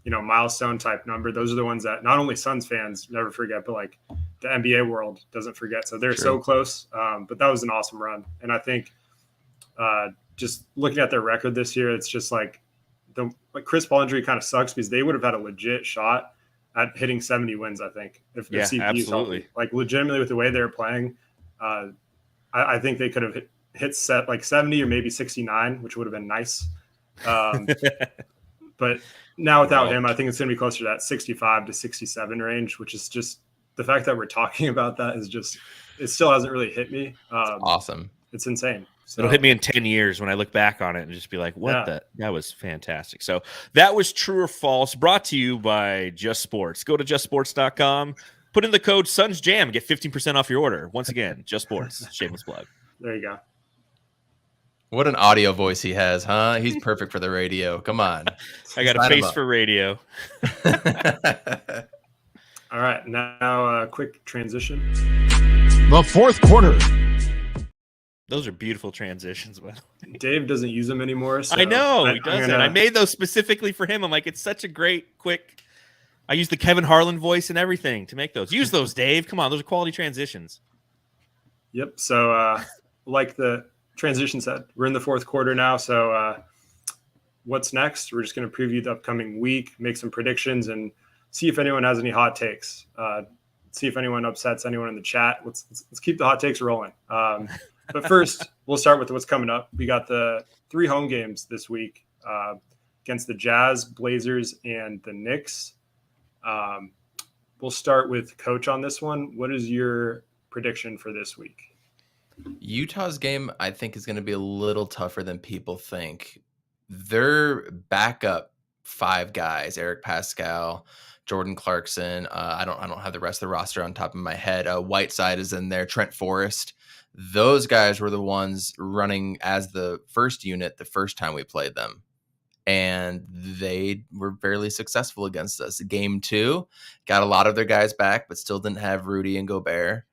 milestone type number, those are the ones that not only Suns fans never forget, but like the NBA world doesn't forget. So they're so close. But that was an awesome run. And I think just looking at their record this year, it's just like the Chris Paul injury kind of sucks because they would have had a legit shot at hitting 70 wins, I think. If CP is healthy. Like, legitimately with the way they're playing, I think they could have hit 70 or maybe 69, which would have been nice. But now without him, I think it's going to be closer to that 65 to 67 range, which is just the fact that we're talking about that is just, it still hasn't really hit me. Awesome. It's insane. So, It'll hit me in 10 years when I look back on it and just be like, what that was fantastic. So that was True or False, brought to you by Just Sports. Go to justsports.com, put in the code SUNSJAM, get 15% off your order. Once again, Just Sports, shameless plug. There you go. What an audio voice he has, huh? He's perfect for the radio. Come on. I got a face for radio. All right, now a quick transition. The fourth quarter. Those are beautiful transitions. Dave doesn't use them anymore. So I know he doesn't. I made those specifically for him. I'm like, it's such a great, quick. I use the Kevin Harlan voice and everything to make those. Use those, Dave. Come on, those are quality transitions. Yep. So, like the transition said, we're in the fourth quarter now. So, what's next? We're just going to preview the upcoming week, make some predictions, and see if anyone has any hot takes. See if anyone upsets anyone in the chat. Let's keep the hot takes rolling. But first, we'll start with what's coming up. We got the 3 home games this week against the Jazz, Blazers, and the Knicks. We'll start with Coach on this one. What is your prediction for this week? Utah's game, I think, is going to be a little tougher than people think. Their backup 5 guys, Eric Pascal, Jordan Clarkson. I don't have the rest of the roster on top of my head. Whiteside is in there. Trent Forrest. Those guys were the ones running as the first unit the first time we played them. And they were fairly successful against us. Game 2, got a lot of their guys back, but still didn't have Rudy and Gobert.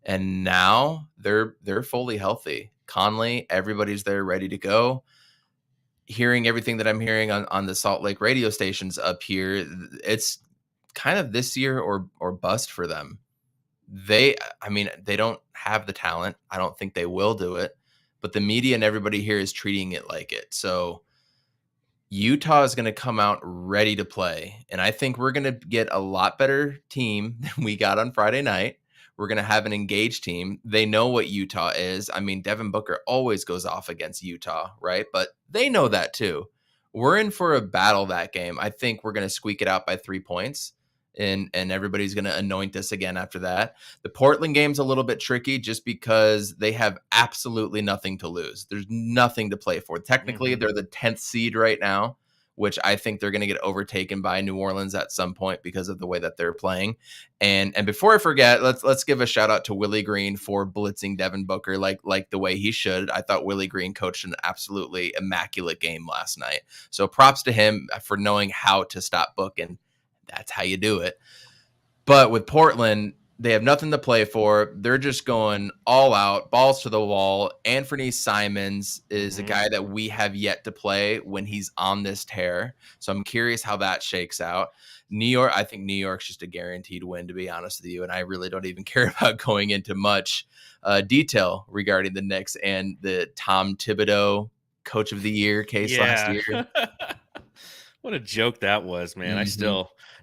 And now they're fully healthy. Conley, everybody's there ready to go. Hearing everything that I'm hearing on the Salt Lake radio stations up here, it's kind of this year or bust for them. They don't have the talent. I don't think they will do it, but the media and everybody here is treating it like it. So Utah is going to come out ready to play. And I think we're going to get a lot better team than we got on Friday night. We're going to have an engaged team. They know what Utah is. I mean, Devin Booker always goes off against Utah, right? But they know that too. We're in for a battle that game. I think we're going to squeak it out by 3 points. And everybody's going to anoint us again after that. The Portland game's a little bit tricky just because they have absolutely nothing to lose. There's nothing to play for. Technically, they're the 10th seed right now, which I think they're going to get overtaken by New Orleans at some point because of the way that they're playing. And before I forget, let's give a shout out to Willie Green for blitzing Devin Booker like the way he should. I thought Willie Green coached an absolutely immaculate game last night. So props to him for knowing how to stop Book, and that's how you do it. But with Portland, they have nothing to play for. They're just going all out, balls to the wall. Anthony Simons is a guy that we have yet to play when he's on this tear. So I'm curious how that shakes out. New York, I think New York's just a guaranteed win, to be honest with you. And I really don't even care about going into much detail regarding the Knicks and the Tom Thibodeau Coach of the Year case last year. What a joke that was, man.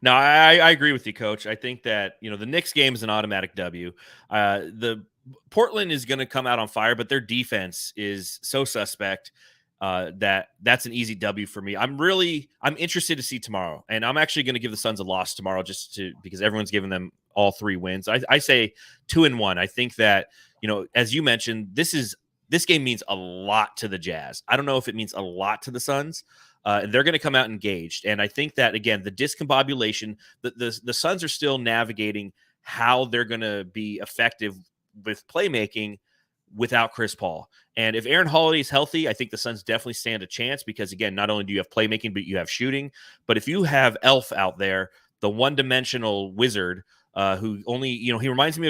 I agree with you, Coach. I think that, the Knicks game is an automatic W. The Portland is going to come out on fire, but their defense is so suspect that's an easy W for me. I'm interested to see tomorrow, and I'm actually going to give the Suns a loss tomorrow because everyone's giving them all 3 wins. I say 2-1. I think that, as you mentioned, this game means a lot to the Jazz. I don't know if it means a lot to the Suns. They're going to come out engaged. And I think that, again, the discombobulation, the Suns are still navigating how they're going to be effective with playmaking without Chris Paul. And if Aaron Holiday is healthy, I think the Suns definitely stand a chance because, again, not only do you have playmaking, but you have shooting. But if you have Elf out there, the one-dimensional wizard who only, he reminds me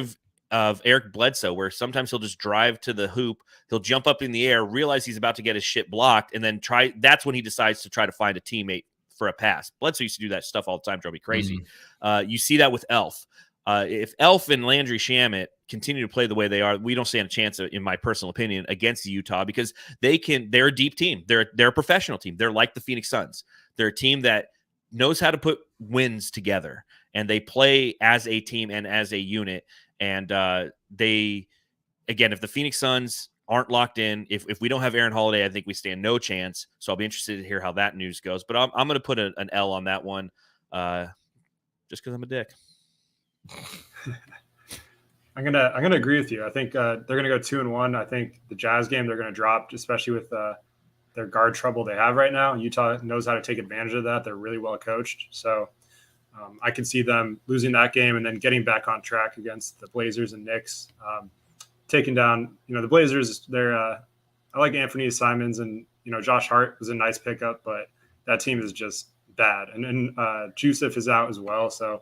of Eric Bledsoe, where sometimes he'll just drive to the hoop, he'll jump up in the air, realize he's about to get his shit blocked, and then that's when he decides to try to find a teammate for a pass. Bledsoe used to do that stuff all the time, drove me crazy. You see that with Elf. If Elf and Landry Shamet continue to play the way they are, we don't stand a chance, in my personal opinion, against Utah because they're a deep team. They're a professional team. They're like the Phoenix Suns. They're a team that knows how to put wins together, and they play as a team and as a unit. And if the Phoenix Suns aren't locked in, if we don't have Aaron Holiday, I think we stand no chance. So I'll be interested to hear how that news goes. But I'm going to put an L on that one just because I'm a dick. I'm gonna agree with you. I think they're gonna go 2-1. I think the Jazz game they're gonna drop, especially with their guard trouble they have right now. Utah knows how to take advantage of that. They're really well coached, so I can see them losing that game and then getting back on track against the Blazers and Knicks, taking down. The Blazers. I like Anthony Simons, and Josh Hart was a nice pickup, but that team is just bad. And then Jusuf is out as well, so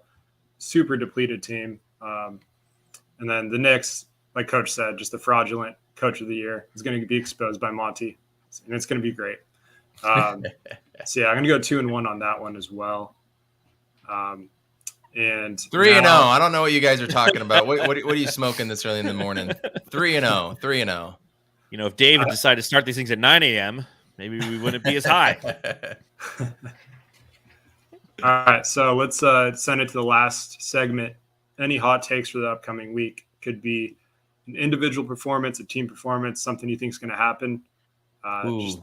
super depleted team. And then the Knicks, like Coach said, just the fraudulent Coach of the Year is going to be exposed by Monty, and it's going to be great. So yeah, I'm going to go 2-1 on that one as well. And 3-0. I don't know what you guys are talking about. What are you smoking this early in the morning? 3-0. 3-0. If David decided to start these things at 9 a.m., maybe we wouldn't be as high. All right, so let's send it to the last segment. Any hot takes for the upcoming week? Could be an individual performance, a team performance, something you think is going to happen. I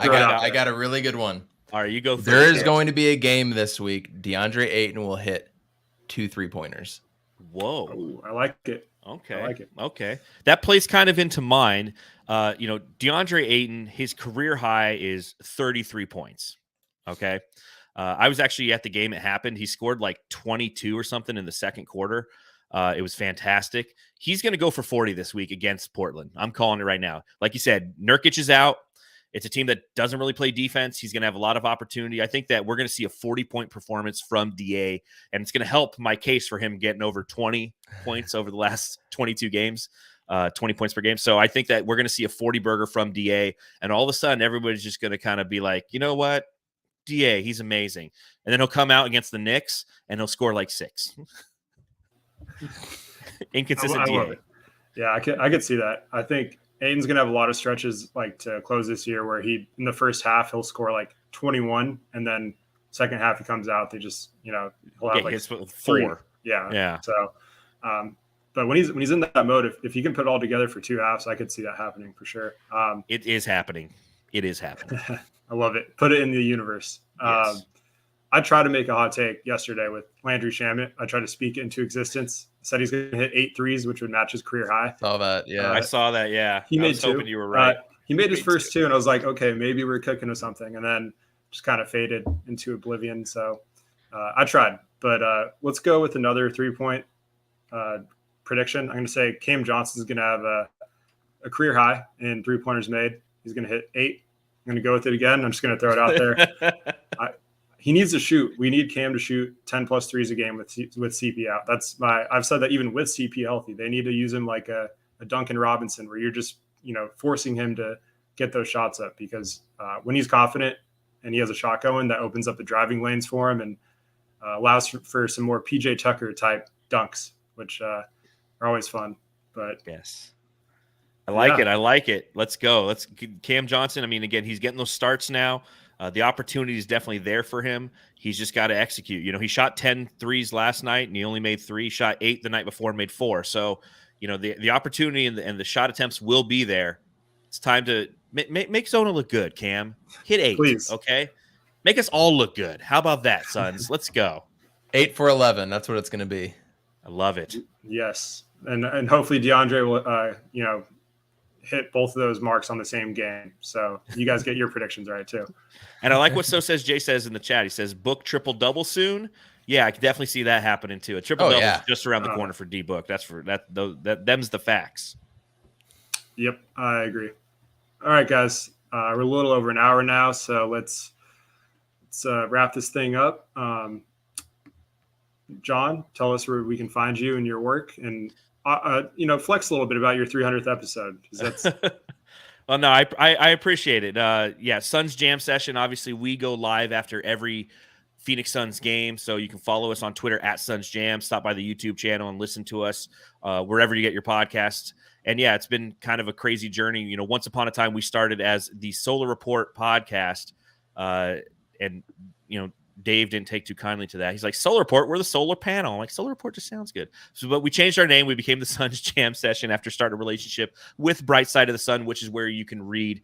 got a really good one. All right, you go first. There is going to be a game this week. Deandre Ayton will hit 2 3-pointers. Whoa. Ooh, I like it. Okay. I like it. Okay. That plays kind of into mine. DeAndre Ayton, his career high is 33 points. Okay. I was actually at the game it happened. He scored like 22 or something in the second quarter. It was fantastic. He's going to go for 40 this week against Portland. I'm calling it right now. Like you said, Nurkic is out. It's a team that doesn't really play defense. He's going to have a lot of opportunity. I think that we're going to see a 40-point performance from DA, and it's going to help my case for him getting over 20 points over the last 22 games, 20 points per game. So I think that we're going to see a 40-burger from DA, and all of a sudden everybody's just going to kind of be like, you know what? DA, he's amazing. And then he'll come out against the Knicks, and he'll score like 6. Inconsistent DA. Yeah, I could see that. I think Ayton's going to have a lot of stretches like to close this year where in the first half, he'll score like 21, and then second half he comes out, they just, he'll have like 4. Yeah. So, but when he's in that mode, if he can put it all together for 2 halves, I could see that happening for sure. It is happening. It is happening. I love it. Put it in the universe. Yes. I tried to make a hot take yesterday with Landry Shamet. I tried to speak it into existence. Said he's going to hit 8 threes, which would match his career high. Saw that, yeah. I saw that, yeah. He made 2. Hoping you were right. He made his first 2, and I was like, okay, maybe we're cooking with something, and then just kind of faded into oblivion. So I tried, but let's go with another 3-point prediction. I'm going to say Cam Johnson's going to have a career high in 3-pointers made. He's going to hit 8. I'm going to go with it again. I'm just going to throw it out there. He needs to shoot. We need Cam to shoot 10+ threes a game with CP out. I've said that even with CP healthy, they need to use him like a Duncan Robinson, where you're just, forcing him to get those shots up, because when he's confident and he has a shot going, that opens up the driving lanes for him and allows for some more PJ Tucker type dunks, which are always fun. But yes. I like it. Let's go. Cam Johnson. I mean, again, he's getting those starts now. The opportunity is definitely there for him. He's just got to execute. He shot 10 threes last night and he only made 3. Shot 8 the night before and made 4. So, the opportunity and the shot attempts will be there. It's time to make Zona look good, Cam. Hit 8, please. Okay? Make us all look good. How about that, Suns? Let's go. 8 for 11. That's what it's going to be. I love it. Yes. And hopefully DeAndre will, hit both of those marks on the same game. So you guys get your predictions right too. And I like what Jay says in the chat. He says, book triple-double soon. Yeah, I can definitely see that happening too. A triple-double is just around the corner for D-Book. That's them's the facts. Yep, I agree. All right, guys. We're a little over an hour now, so let's wrap this thing up. John, tell us where we can find you and your work, and flex a little bit about your 300th episode. That's well, no, I appreciate it. Suns Jam Session. Obviously, we go live after every Phoenix Suns game, so you can follow us on Twitter at Suns Jam. Stop by the YouTube channel and listen to us wherever you get your podcasts. And yeah, it's been kind of a crazy journey. Once upon a time, we started as the Solar Report podcast, and Dave didn't take too kindly to that. He's like, Solar Report, we're the solar panel. I'm like, Solar Report just sounds good. So, but we changed our name. We became the Suns Jam Session after starting a relationship with Bright Side of the Sun, which is where you can read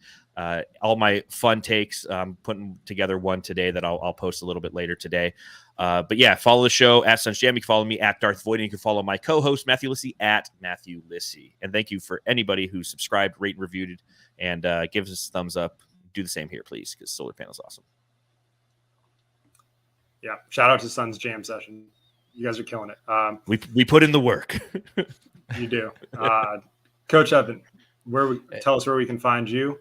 all my fun takes. I'm putting together one today that I'll post a little bit later today. But yeah, follow the show at Suns Jam. You can follow me at Darth Voita. You can follow my co-host Matthew Lissy at Matthew Lissy. And thank you for anybody who subscribed, rate, and reviewed it, and gives us a thumbs up. Do the same here, please, because Solar Panel is awesome. Yeah, shout out to Suns Jam Session. You guys are killing it. We put in the work. You do. Coach Evan, tell us where we can find you.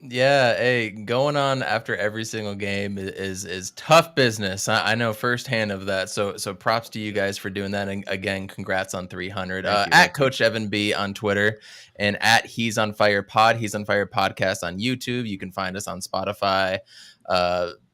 Yeah, hey, going on after every single game is tough business. I know firsthand of that. So props to you guys for doing that. And again, congrats on 300. At Coach Evan B on Twitter and at He's on Fire Pod. He's on Fire Podcast on YouTube. You can find us on Spotify.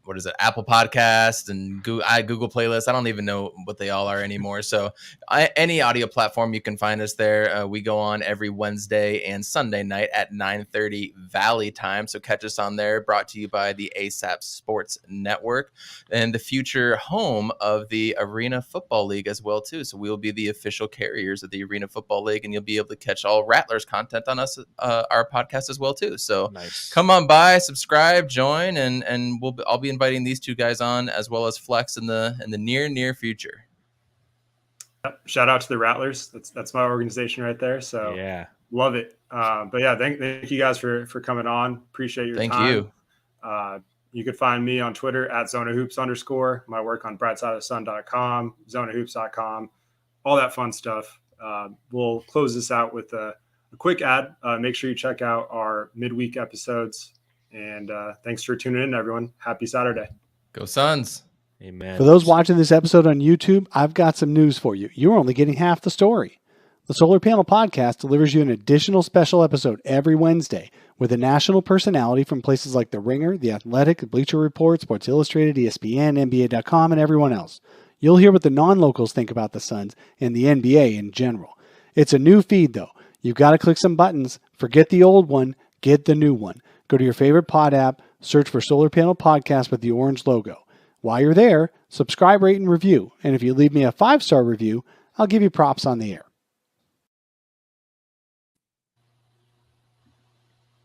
What is it? Apple Podcast and Google Playlist. I don't even know what they all are anymore. So any audio platform, you can find us there. We go on every Wednesday and Sunday night at 9:30 Valley time. So catch us on there. Brought to you by the ASAP Sports Network and the future home of the Arena Football League as well too. So we will be the official carriers of the Arena Football League, and you'll be able to catch all Rattlers content on us, our podcast as well too. So Come on by, subscribe, join, and I'll be inviting these two guys on as well as Flex in the near future. Shout out to the Rattlers. That's my organization right there. So yeah, love it. But yeah, thank you guys for coming on. Appreciate your time. Thank you. You could find me on Twitter at ZonaHoops_. My work on brightsideofthesun.com, ZonaHoops.com, all that fun stuff. We'll close this out with a quick ad. Make sure you check out our midweek episodes. And thanks for tuning in, everyone. Happy Saturday. Go Suns. Amen. For those watching this episode on YouTube, I've got some news for you. You're only getting half the story. The Solar Panel Podcast delivers you an additional special episode every Wednesday with a national personality from places like The Ringer, The Athletic, Bleacher Report, Sports Illustrated, ESPN, NBA.com, and everyone else. You'll hear what the non-locals think about the Suns and the NBA in general. It's a new feed, though. You've got to click some buttons. Forget the old one. Get the new one. Go to your favorite pod app, search for Solar Panel Podcast with the orange logo. While you're there, subscribe, rate, and review. And if you leave me a 5-star review, I'll give you props on the air.